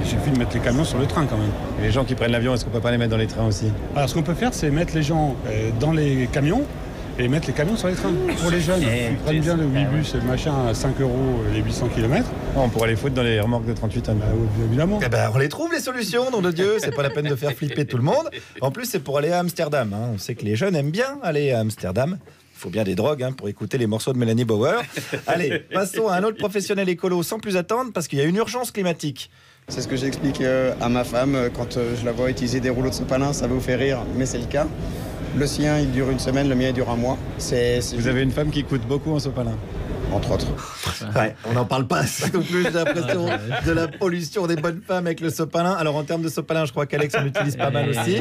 Il suffit de mettre les camions sur le train quand même. Et les gens qui prennent l'avion, est-ce qu'on ne peut pas les mettre dans les trains aussi ? Alors ce qu'on peut faire, c'est mettre les gens dans les camions et mettre les camions sur les trains. Pour les jeunes, ils prennent bien le Ouibus et le machin à 5 € les 800 km. On pourrait les foutre dans les remorques de 38 tonnes. Oui, évidemment. On les trouve les solutions, nom de Dieu. C'est pas la peine de faire flipper tout le monde. En plus, c'est pour aller à Amsterdam. On sait que les jeunes aiment bien aller à Amsterdam. Il faut bien des drogues pour écouter les morceaux de Mélanie Bauer. Allez, passons à un autre professionnel écolo sans plus attendre parce qu'il y a une urgence climatique. C'est ce que j'explique à ma femme quand je la vois utiliser des rouleaux de sopalin. Ça vous fait rire, mais c'est le cas. Le sien, il dure 1 semaine, le mien, il dure 1 mois. Vous avez une femme qui coûte beaucoup en sopalin ? Entre autres. Ouais, on n'en parle pas assez non plus, j'ai l'impression, de la pollution des bonnes femmes avec le sopalin. Alors en termes de sopalin, je crois qu'Alex en utilise pas mal aussi.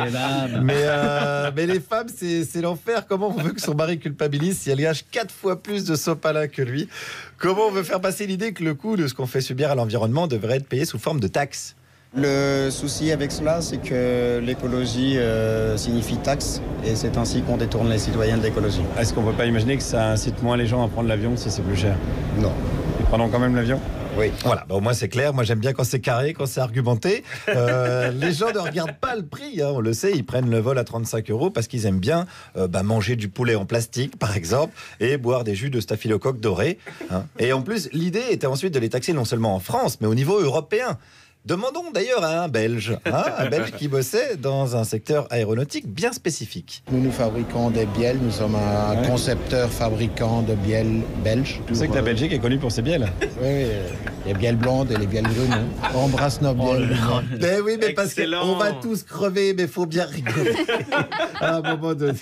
Mais les femmes, c'est l'enfer. Comment on veut que son mari culpabilise si elle gâche 4 fois plus de sopalin que lui ? Comment on veut faire passer l'idée que le coût de ce qu'on fait subir à l'environnement devrait être payé sous forme de taxes ? Le souci avec cela, c'est que l'écologie signifie taxe et c'est ainsi qu'on détourne les citoyens de l'écologie. Est-ce qu'on ne peut pas imaginer que ça incite moins les gens à prendre l'avion si c'est plus cher ? Non. Ils prendront quand même l'avion ? Oui. Voilà, au moins c'est clair. Moi j'aime bien quand c'est carré, quand c'est argumenté. Les gens ne regardent pas le prix, on le sait, ils prennent le vol à 35 € parce qu'ils aiment bien manger du poulet en plastique, par exemple, et boire des jus de staphylocoque doré. Et en plus, l'idée était ensuite de les taxer non seulement en France, mais au niveau européen. Demandons d'ailleurs à un Belge qui bossait dans un secteur aéronautique bien spécifique. Nous fabriquons des bielles, nous sommes un concepteur fabricant de bielles belges. Tu sais que la Belgique est connue pour ses bielles. Oui, les bielles blondes et les bielles brunes. On embrasse nos bielles. Mais oui, mais parce qu'on va tous crever, mais il faut bien rigoler. À un moment donné,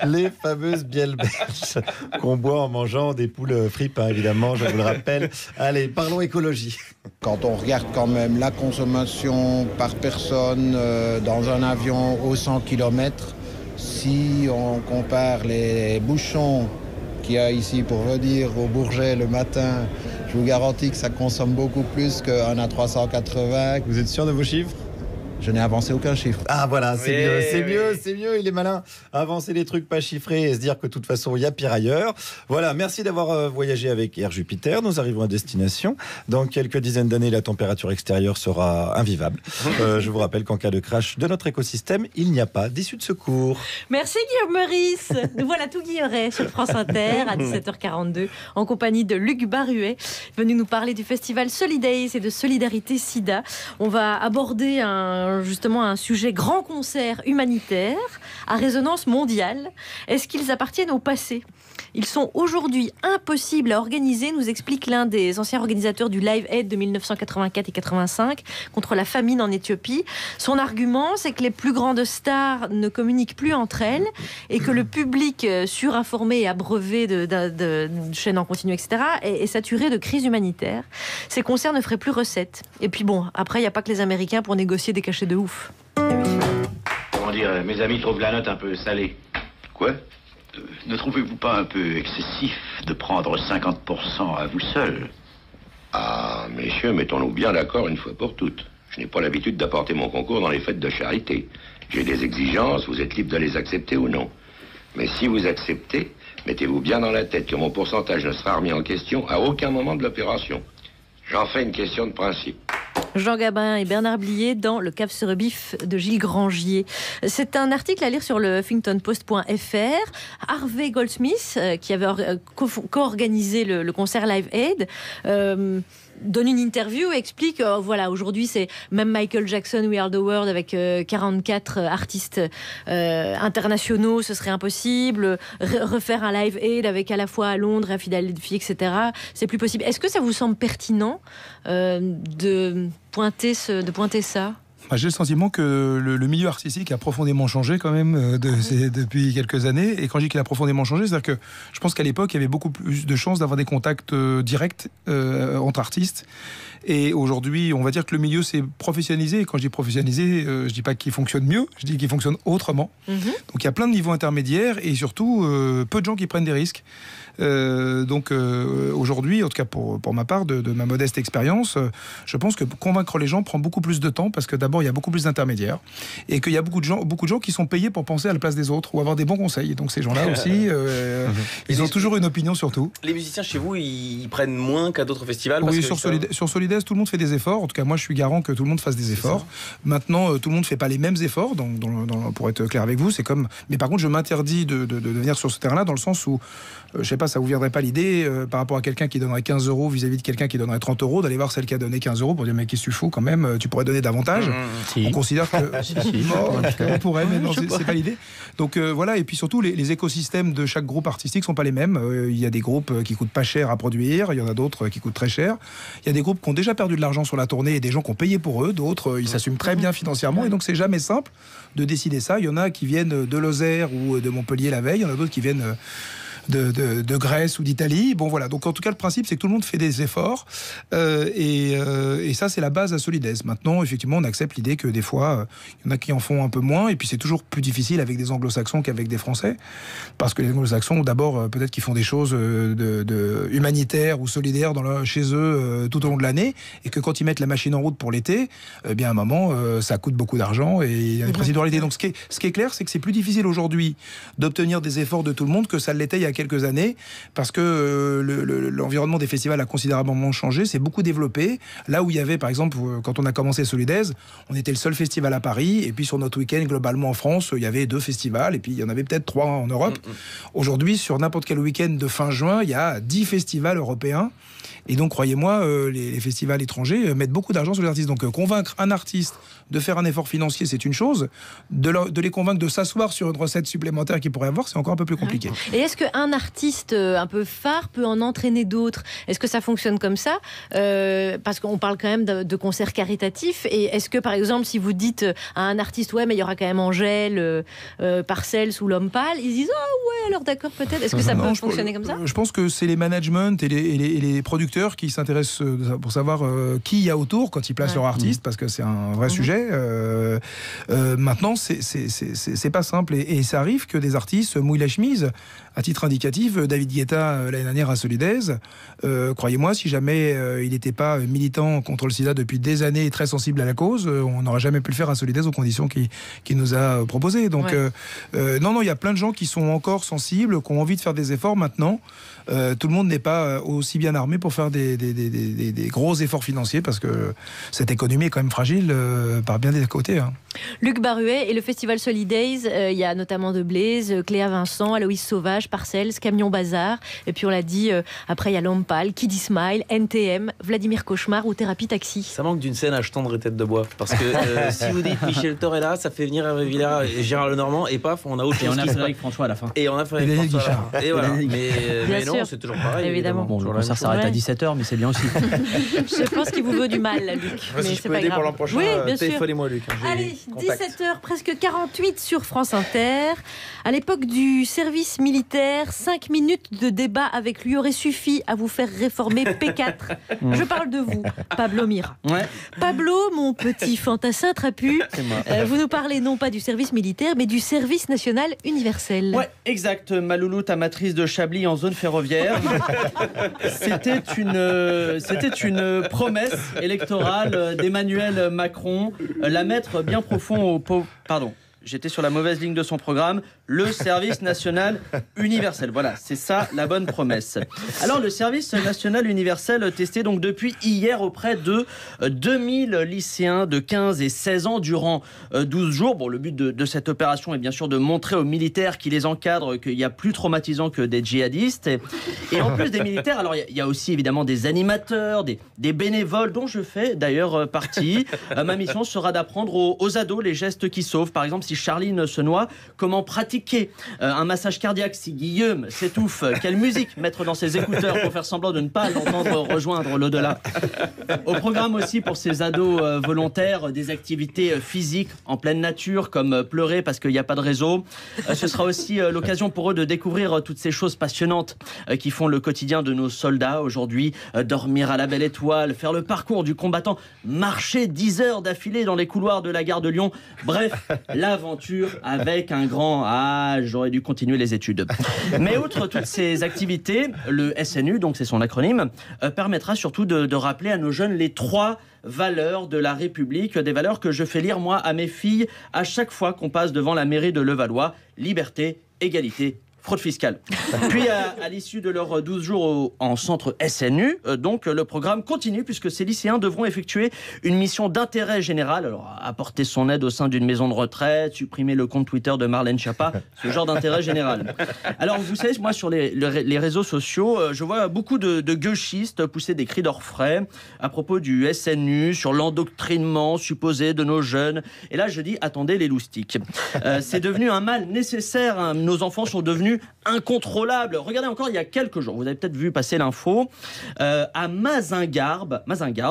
les fameuses bielles belges qu'on boit en mangeant des poules fripes, évidemment, je vous le rappelle. Allez, parlons écologie. Quand on regarde quand même la consommation par personne dans un avion aux 100 km, si on compare les bouchons qu'il y a ici pour venir au Bourget le matin, je vous garantis que ça consomme beaucoup plus qu'un A380. Vous êtes sûr de vos chiffres ? Je n'ai avancé aucun chiffre. Ah voilà, c'est mieux, il est malin. Avancer les trucs pas chiffrés et se dire que de toute façon, il y a pire ailleurs. Voilà, merci d'avoir voyagé avec Air Jupiter. Nous arrivons à destination. Dans quelques dizaines d'années, la température extérieure sera invivable. Je vous rappelle qu'en cas de crash de notre écosystème, il n'y a pas d'issue de secours. Merci Guillaume Meurice. Nous voilà tout Guilleret sur France Inter à 17h42 en compagnie de Luc Baruet, venu nous parler du festival Solidays et de Solidarité Sida. On va aborder justement un sujet grand concert humanitaire à résonance mondiale. Est-ce qu'ils appartiennent au passé ? Ils sont aujourd'hui impossibles à organiser, nous explique l'un des anciens organisateurs du Live Aid de 1984 et 85 contre la famine en Éthiopie. Son argument, c'est que les plus grandes stars ne communiquent plus entre elles et que le public surinformé et abreuvé de chaînes en continu, etc., est saturé de crise humanitaire. Ces concerts ne feraient plus recette. Et puis bon, après, il n'y a pas que les Américains pour négocier des cachets de ouf. Comment dire, mes amis trouvent la note un peu salée. Quoi ? Ne trouvez-vous pas un peu excessif de prendre 50% à vous seul ? Ah, messieurs, mettons-nous bien d'accord une fois pour toutes. Je n'ai pas l'habitude d'apporter mon concours dans les fêtes de charité. J'ai des exigences, vous êtes libre de les accepter ou non. Mais si vous acceptez, mettez-vous bien dans la tête que mon pourcentage ne sera remis en question à aucun moment de l'opération. J'en fais une question de principe. Jean Gabin et Bernard Blier dans Le Cave sur Bif de Gilles Grangier. C'est un article à lire sur le huffingtonpost.fr. Harvey Goldsmith, qui avait co-organisé le concert Live Aid, donne une interview et explique voilà, aujourd'hui c'est même Michael Jackson, We Are the World avec 44 artistes internationaux, ce serait impossible. Refaire un Live Aid avec à la fois à Londres et à Philadelphie, etc., c'est plus possible. Est-ce que ça vous semble pertinent de pointer ça ? J'ai le sentiment que le milieu artistique a profondément changé quand même depuis quelques années. Et quand je dis qu'il a profondément changé, c'est-à-dire que je pense qu'à l'époque, il y avait beaucoup plus de chances d'avoir des contacts directs entre artistes. Et aujourd'hui, on va dire que le milieu s'est professionnalisé. Et quand je dis professionnalisé, je dis pas qu'il fonctionne mieux, je dis qu'il fonctionne autrement. Donc il y a plein de niveaux intermédiaires et surtout peu de gens qui prennent des risques. Donc aujourd'hui, en tout cas pour ma part, de ma modeste expérience, je pense que convaincre les gens prend beaucoup plus de temps parce que d'abord il y a beaucoup plus d'intermédiaires et qu'il y a beaucoup de gens qui sont payés pour penser à la place des autres ou avoir des bons conseils. Et donc ces gens-là aussi, ils ont toujours une opinion sur tout. Les musiciens chez vous, ils prennent moins qu'à d'autres festivals? Oui, sur Solidays, tout le monde fait des efforts. En tout cas, moi je suis garant que tout le monde fasse des efforts. Maintenant, tout le monde ne fait pas les mêmes efforts. Pour être clair avec vous, c'est comme. Mais par contre, je m'interdis de venir sur ce terrain-là dans le sens où je sais pas, ça vous viendrait pas l'idée par rapport à quelqu'un qui donnerait 15 € vis-à-vis de quelqu'un qui donnerait 30 € d'aller voir celle qui a donné 15 € pour dire mais qu'est-ce que tu fous quand même, tu pourrais donner davantage. On considère que on pourrait, mais non, c'est pas l'idée. Donc voilà, et puis surtout les écosystèmes de chaque groupe artistique sont pas les mêmes. Il y a des groupes qui coûtent pas cher à produire, il y en a d'autres qui coûtent très cher. Il y a des groupes qui ont déjà perdu de l'argent sur la tournée et des gens qui ont payé pour eux, d'autres ils s'assument très bien financièrement et donc c'est jamais simple de décider ça. Il y en a qui viennent de Lozère ou de Montpellier la veille, il y en a d'autres qui viennent de Grèce ou d'Italie. Bon voilà, donc en tout cas le principe c'est que tout le monde fait des efforts et ça c'est la base à Solidays. Maintenant effectivement on accepte l'idée que des fois il y en a qui en font un peu moins et puis c'est toujours plus difficile avec des anglo-saxons qu'avec des français parce que les anglo-saxons d'abord peut-être qu'ils font des choses de humanitaires ou solidaires chez eux tout au long de l'année et que quand ils mettent la machine en route pour l'été, eh bien à un moment ça coûte beaucoup d'argent et il y a des principes de réalité. Donc ce qui est clair c'est que c'est plus difficile aujourd'hui d'obtenir des efforts de tout le monde que ça l'était il y a quelques années, parce que l'environnement des festivals a considérablement changé, c'est beaucoup développé. Là où il y avait, par exemple, quand on a commencé Solidaise, on était le seul festival à Paris, et puis sur notre week-end, globalement en France, il y avait 2 festivals, et puis il y en avait peut-être 3 en Europe. Aujourd'hui, sur n'importe quel week-end de fin juin, il y a 10 festivals européens. Et donc, croyez-moi, les festivals étrangers mettent beaucoup d'argent sur les artistes. Donc, convaincre un artiste de faire un effort financier, c'est une chose. De les convaincre de s'asseoir sur une recette supplémentaire qu'ils pourraient avoir, c'est encore un peu plus compliqué. Et est-ce qu'un artiste un peu phare peut en entraîner d'autres? Est-ce que ça fonctionne comme ça? Parce qu'on parle quand même de concerts caritatifs. Et est-ce que, par exemple, si vous dites à un artiste, ouais, mais il y aura quand même Angèle, Parcels ou L'Homme Pâle, ils disent, oh ouais, alors d'accord, peut-être. Est-ce que ça peut fonctionner comme ça? Je pense que c'est les managements et les producteurs qui s'intéressent pour savoir qui il y a autour quand ils placent leur artiste, parce que c'est un vrai sujet. Maintenant, c'est pas simple, et ça arrive que des artistes mouillent la chemise. À titre indicatif, David Guetta, l'année dernière à Solidaise, croyez-moi, si jamais il n'était pas militant contre le sida depuis des années et très sensible à la cause, on n'aurait jamais pu le faire à Solidaise aux conditions qu'il nous a proposées. Donc, non, il y a plein de gens qui sont encore sensibles, qui ont envie de faire des efforts maintenant. Tout le monde n'est pas aussi bien armé pour faire des gros efforts financiers, parce que cette économie est quand même fragile par bien des côtés. Luc Baruet et le festival Solidays, il y a notamment De Blaze, Cléa Vincent, Aloïs Sauvage, Parcels, Camion Bazar, et puis on l'a dit, après il y a L'Homme Pâle, Kid Smile, NTM, Vladimir Cauchemar ou Thérapie Taxi. Ça manque d'une scène à Tendre et Tête de Bois, parce que si vous dites Michel Torella, ça fait venir Hervé Villard et Gérard Lenormand, et paf, on a autre chose. Et on a Frédéric François à la fin. Et on a Frédéric François. Et voilà. Mais non, c'est toujours pareil. Évidemment. Bon, le concert s'arrête à 17h, mais c'est bien aussi. Je pense qu'il vous veut du mal, Luc. Mais si je peux aider pour l'an prochain, téléphonez-moi, Luc. Allez, 17h, presque 48 sur France Inter. À l'époque du service militaire, 5 minutes de débat avec lui aurait suffi à vous faire réformer P4. Je parle de vous, Pablo Mira. Pablo, mon petit fantassin trapu, vous nous parlez non pas du service militaire, mais du service national universel. Ouais, exact. Ma louloute amatrice de Chablis en zone ferroviaire. C'était une promesse électorale d'Emmanuel Macron, la mettre bien profond au pauvre. Pardon. J'étais sur la mauvaise ligne de son programme, le service national universel. Voilà, c'est ça la bonne promesse. Alors, le service national universel testé donc depuis hier auprès de 2000 lycéens de 15 et 16 ans durant 12 jours. Bon, le but de cette opération est bien sûr de montrer aux militaires qui les encadrent qu'il y a plus traumatisant que des djihadistes. Et en plus des militaires, alors il y a aussi évidemment des animateurs, des bénévoles dont je fais d'ailleurs partie. Ma mission sera d'apprendre aux ados les gestes qui sauvent. Par exemple, si Charline se noie, comment pratiquer un massage cardiaque si Guillaume s'étouffe, quelle musique mettre dans ses écouteurs pour faire semblant de ne pas l'entendre rejoindre l'au-delà. Au programme aussi pour ces ados volontaires, des activités physiques en pleine nature comme pleurer parce qu'il n'y a pas de réseau. Ce sera aussi l'occasion pour eux de découvrir toutes ces choses passionnantes qui font le quotidien de nos soldats aujourd'hui. Dormir à la belle étoile, faire le parcours du combattant, marcher 10 heures d'affilée dans les couloirs de la gare de Lyon. Bref, l'aventure avec un grand H. J'aurais dû continuer les études. Mais outre toutes ces activités, le SNU, donc c'est son acronyme, permettra surtout de rappeler à nos jeunes les 3 valeurs de la République, des valeurs que je fais lire moi à mes filles à chaque fois qu'on passe devant la mairie de Levallois: liberté, égalité, fraude fiscale. Puis à l'issue de leurs 12 jours en centre SNU, donc le programme continue puisque ces lycéens devront effectuer une mission d'intérêt général. Alors apporter son aide au sein d'une maison de retraite, supprimer le compte Twitter de Marlène Schiappa, ce genre d'intérêt général. Alors vous savez, moi sur les réseaux sociaux, je vois beaucoup de gauchistes pousser des cris d'orfraie à propos du SNU, sur l'endoctrinement supposé de nos jeunes. Et là je dis, attendez les loustiques. C'est devenu un mal nécessaire, hein. Nos enfants sont devenus incontrôlable. Regardez encore il y a quelques jours, vous avez peut-être vu passer l'info, à Mazingarbe,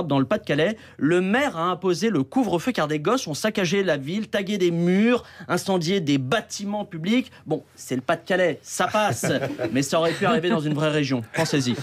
dans le Pas-de-Calais, le maire a imposé le couvre-feu car des gosses ont saccagé la ville, tagué des murs, incendié des bâtiments publics. Bon, c'est le Pas-de-Calais, ça passe, mais ça aurait pu arriver dans une vraie région, pensez-y.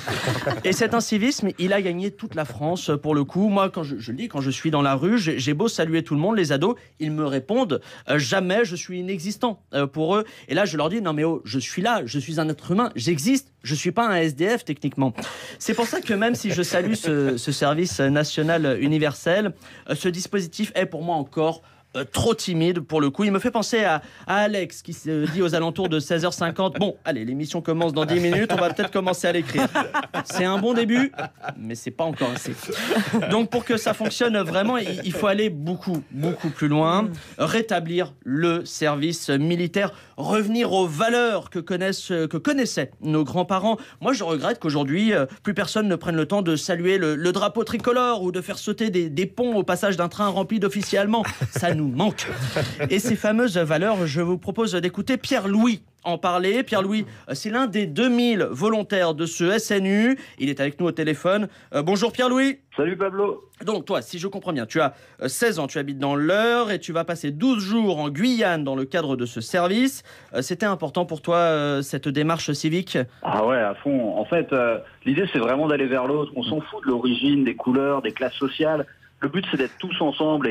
Et cet incivisme, il a gagné toute la France pour le coup. Moi, quand je le dis, quand je suis dans la rue, j'ai beau saluer tout le monde, les ados, ils me répondent jamais, je suis inexistant pour eux. Et là, je leur dis, non mais oh, je suis là, je suis un être humain, j'existe, je suis pas un SDF techniquement. C'est pour ça que même si je salue ce service national universel, ce dispositif est pour moi encore trop timide pour le coup. Il me fait penser à Alex qui se dit aux alentours de 16h50 « Bon, allez, l'émission commence dans 10 minutes, on va peut-être commencer à l'écrire. » C'est un bon début, mais c'est pas encore assez. Donc pour que ça fonctionne vraiment, il faut aller beaucoup plus loin. Rétablir le service militaire, revenir aux valeurs que connaissaient nos grands-parents. Moi, je regrette qu'aujourd'hui, plus personne ne prenne le temps de saluer le drapeau tricolore ou de faire sauter des ponts au passage d'un train rempli d'officiers allemands. Ça nous manque. Et ces fameuses valeurs, je vous propose d'écouter Pierre-Louis en parler. Pierre-Louis, c'est l'un des 2000 volontaires de ce SNU. Il est avec nous au téléphone. Bonjour Pierre-Louis. Salut Pablo. Donc toi, si je comprends bien, tu as 16 ans, tu habites dans l'Eure et tu vas passer 12 jours en Guyane dans le cadre de ce service. C'était important pour toi, cette démarche civique ? Ah ouais, à fond. En fait, l'idée c'est vraiment d'aller vers l'autre. On s'en fout de l'origine, des couleurs, des classes sociales. Le but c'est d'être tous ensemble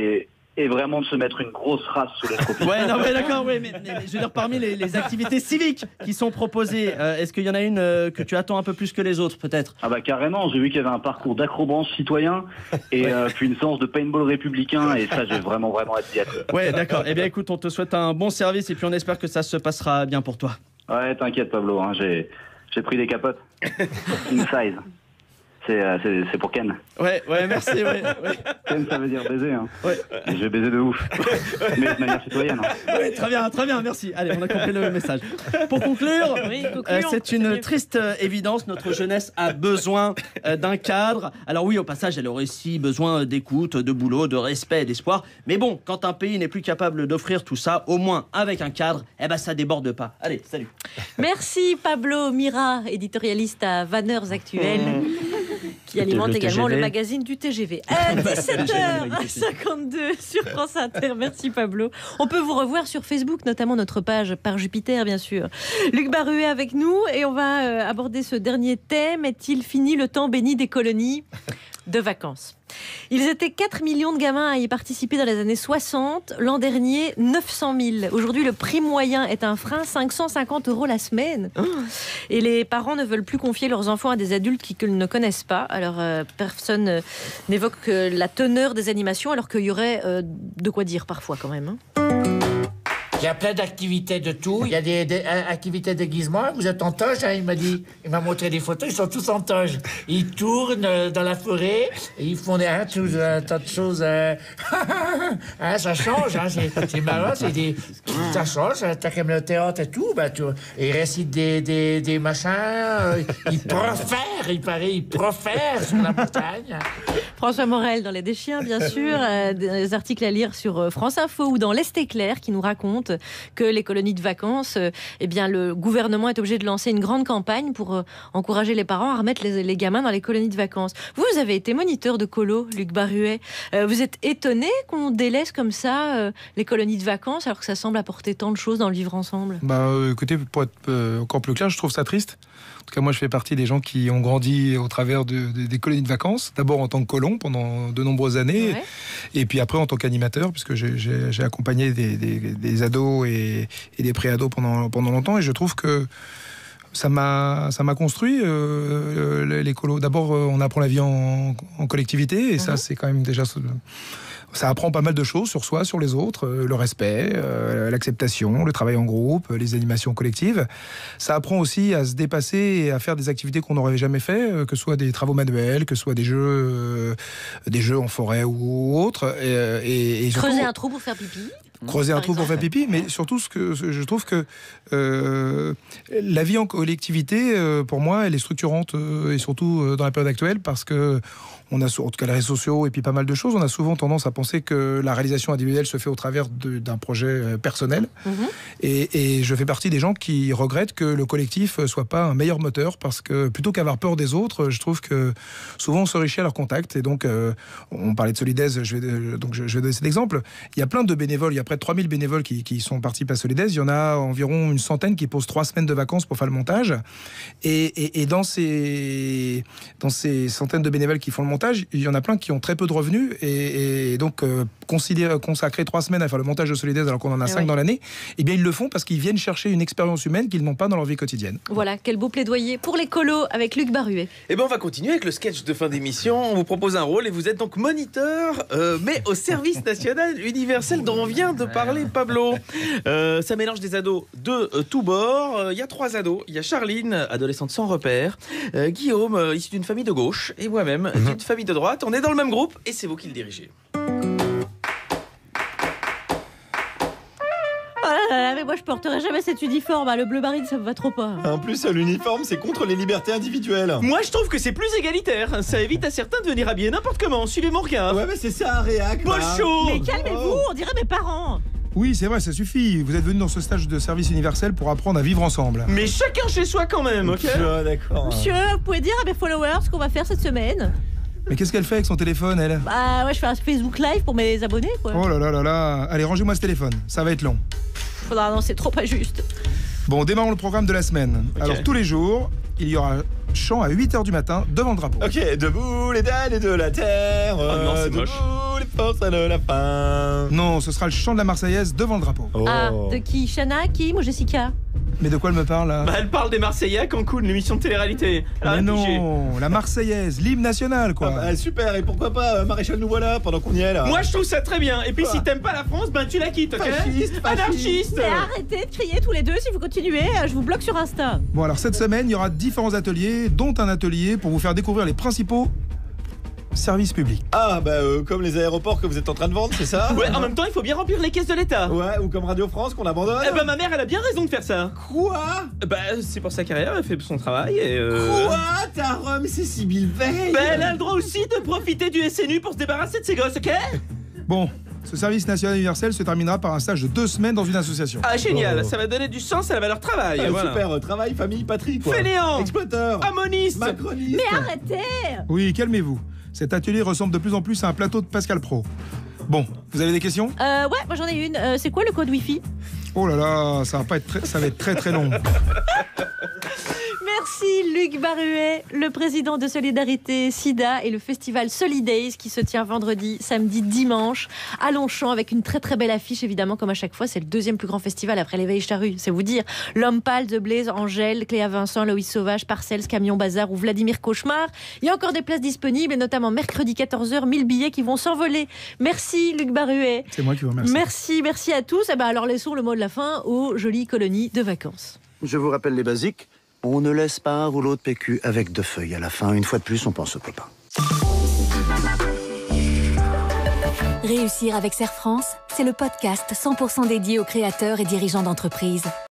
et vraiment de se mettre une grosse race sous les tropiques. Ouais, non, ouais, d'accord, ouais, mais je veux dire, parmi les activités civiques qui sont proposées, est-ce qu'il y en a une que tu attends un peu plus que les autres, peut-être ? Ah bah carrément, j'ai vu qu'il y avait un parcours d'acrobranche citoyen et puis une séance de paintball républicain et ça, j'ai vraiment hâte d'y être. Ouais, d'accord. Eh bien, écoute, on te souhaite un bon service et puis on espère que ça se passera bien pour toi. Ouais, t'inquiète Pablo, hein, j'ai pris des capotes. King size. C'est pour Ken. Ouais, merci. Ouais. Ken, ça veut dire baiser. Hein. Ouais. Et je vais baiser de ouf. Mais de manière citoyenne. Hein. Oui, très bien, merci. Allez, on a compris le message. Pour conclure, c'est une triste évidence. Notre jeunesse a besoin d'un cadre. Alors oui, au passage, elle aurait aussi besoin d'écoute, de boulot, de respect et d'espoir. Mais bon, quand un pays n'est plus capable d'offrir tout ça, au moins avec un cadre, ça déborde pas. Allez, salut. Merci Pablo Mira, éditorialiste à Vanneurs Actuel. Qui alimente également le magazine du TGV. À 17h52 sur France Inter. Merci Pablo. On peut vous revoir sur Facebook, notamment notre page Par Jupiter, bien sûr. Luc Baruet avec nous et on va aborder ce dernier thème. Est-il fini le temps béni des colonies de vacances ? Ils étaient 4 millions de gamins à y participer dans les années 60. L'an dernier, 900 000. Aujourd'hui, le prix moyen est un frein, 550 € la semaine. Et les parents ne veulent plus confier leurs enfants à des adultes qu'ils ne connaissent pas. Alors, personne n'évoque la teneur des animations, alors qu'il y aurait de quoi dire parfois quand même. Il y a plein d'activités de tout. Il y a des activités de déguisement. Vous êtes en toge, hein, il m'a montré des photos. Ils sont tous en toge. Ils tournent dans la forêt. Et ils font un tas de choses. Ça change. Hein, c'est marrant. Ça change. T'as comme le théâtre et tout. Ils récitent des machins. Ils profèrent. Il paraît. Ils profèrent sur la montagne. François Morel dans Les Deschiens, bien sûr. Des articles à lire sur France Info ou dans l'Est éclair qui nous raconte que les colonies de vacances, le gouvernement est obligé de lancer une grande campagne pour encourager les parents à remettre les gamins dans les colonies de vacances. Vous avez été moniteur de colo, Luc Baruet. Vous êtes étonné qu'on délaisse comme ça les colonies de vacances alors que ça semble apporter tant de choses dans le vivre ensemble ? Écoutez, pour être encore plus clair, je trouve ça triste. En tout cas, moi, je fais partie des gens qui ont grandi au travers des colonies de vacances. D'abord en tant que colon pendant de nombreuses années, et puis après en tant qu'animateur, puisque j'ai accompagné des ados et des pré-ados pendant longtemps. Et je trouve que ça m'a construit les colos. D'abord, on apprend la vie en collectivité, et ça, c'est quand même déjà... Ça apprend pas mal de choses sur soi, sur les autres, le respect, l'acceptation, le travail en groupe, les animations collectives. Ça apprend aussi à se dépasser et à faire des activités qu'on n'aurait jamais fait, que ce soit des travaux manuels, que ce soit des jeux en forêt ou autres. Et creuser un trou pour faire pipi. Creuser un trou pour faire pipi, mais surtout, je trouve que la vie en collectivité, pour moi, elle est structurante, et surtout dans la période actuelle, parce que on a, en tout cas les réseaux sociaux et puis pas mal de choses, on a souvent tendance à penser que la réalisation individuelle se fait au travers d'un projet personnel. Et je fais partie des gens qui regrettent que le collectif soit pas un meilleur moteur, parce que plutôt qu'avoir peur des autres, je trouve que souvent on s'enrichit à leur contact. Et donc, on parlait de Solidaise, je vais donner cet exemple. Il y a plein de bénévoles, il y a près de 3000 bénévoles qui sont partis à Solidaise. Il y en a environ une centaine qui posent 3 semaines de vacances pour faire le montage. Et dans ces centaines de bénévoles qui font le montage, il y en a plein qui ont très peu de revenus. Et donc, consacrer 3 semaines à faire le montage de Solidaise alors qu'on en a 5 dans l'année, eh bien, ils le font parce qu'ils viennent chercher une expérience humaine qu'ils n'ont pas dans leur vie quotidienne. Voilà, quel beau plaidoyer pour l'écolo avec Luc Baruet. Eh bien, on va continuer avec le sketch de fin d'émission. On vous propose un rôle et vous êtes donc moniteur, mais au service national universel dont on vient de parler, Pablo. Ça mélange des ados de tous bords. Il y a 3 ados. Il y a Charline, adolescente sans repère, Guillaume, issu d'une famille de gauche, et moi-même, d'une famille de droite. On est dans le même groupe et c'est vous qui le dirigez. Mais moi je porterai jamais cet uniforme, le bleu marine ça me va trop pas. En plus, l'uniforme, c'est contre les libertés individuelles. Moi je trouve que c'est plus égalitaire. Ça évite à certains de venir habiller n'importe comment. Suivez mon regard. Ouais, mais c'est ça, réac. Pocho. Mais calmez-vous, on dirait mes parents. Oui, c'est vrai, ça suffit. Vous êtes venu dans ce stage de service universel pour apprendre à vivre ensemble. Mais chacun chez soi quand même, ok? D'accord. Monsieur, vous pouvez dire à mes followers ce qu'on va faire cette semaine? Mais qu'est-ce qu'elle fait avec son téléphone, elle? Bah ouais, je fais un Facebook Live pour mes abonnés, quoi. Oh là là là là. Allez, rangez-moi ce téléphone, ça va être long. Non, c'est trop pas juste. Bon, démarrons le programme de la semaine. Okay. Alors, tous les jours, il y aura chant à 8h du matin devant le drapeau. Ok, debout les dalles de la terre. Oh non, c'est moche. Debout les forces de la fin. Non, ce sera le chant de la Marseillaise devant le drapeau. Oh. Ah, de qui? Chana, Kim ou Jessica? Mais de quoi elle me parle, là? Bah, elle parle des Marseillais à Cancun, l'émission de télé-réalité. Mais non, la Marseillaise, l'hymne national, quoi. Ah bah, super, et pourquoi pas Maréchal nous voilà pendant qu'on y est là. Moi je trouve ça très bien. Et puis si t'aimes pas la France, ben tu la quittes, ok? Fasciste. Anarchiste. Mais arrêtez de crier tous les deux, si vous continuez, je vous bloque sur Insta. Bon, alors cette semaine, il y aura différents ateliers, dont un atelier pour vous faire découvrir les principaux services publics. Ah bah comme les aéroports que vous êtes en train de vendre, c'est ça? Ouais, en même temps il faut bien remplir les caisses de l'État. Ouais, ou comme Radio France qu'on abandonne. Eh ben ma mère elle a bien raison de faire ça. Quoi? Bah c'est pour sa carrière, elle fait son travail et Quoi? Ta Rome, c'est Sybille Veil. Bah elle a le droit aussi de profiter du SNU pour se débarrasser de ses gosses, ok? Bon, ce service national universel se terminera par un stage de 2 semaines dans une association. Ah génial, ça va donner du sens à la valeur travail. Voilà. Super, travail, famille, patrie quoi. Fainéant. Exploiteur. Amoniste. Macroniste. Mais arrêtez. Oui, calmez-vous. Cet atelier ressemble de plus en plus à un plateau de Pascal Pro. Bon, vous avez des questions? Ouais, moi j'en ai une. C'est quoi le code Wi-Fi? Oh là là, ça va être très très long. Merci Luc Baruet, le président de Solidarité SIDA et le festival Solidays qui se tient vendredi, samedi, dimanche à Longchamp avec une très très belle affiche évidemment comme à chaque fois. C'est le 2e plus grand festival après l'Éveil Charrue, c'est vous dire. L'Homme Pâle, The Blaze, Angèle, Cléa Vincent, Loïs Sauvage, Parcells, Camion Bazar ou Vladimir Cauchemar. Il y a encore des places disponibles et notamment mercredi 14h, 1000 billets qui vont s'envoler. Merci Luc Baruet. C'est moi qui vous remercie. Merci à tous. Et ben alors laissons le mot de la fin aux jolies colonies de vacances. Je vous rappelle les basiques. On ne laisse pas un rouleau de PQ avec 2 feuilles à la fin. Une fois de plus, on pense au copain. Réussir avec Air France, c'est le podcast 100% dédié aux créateurs et dirigeants d'entreprises.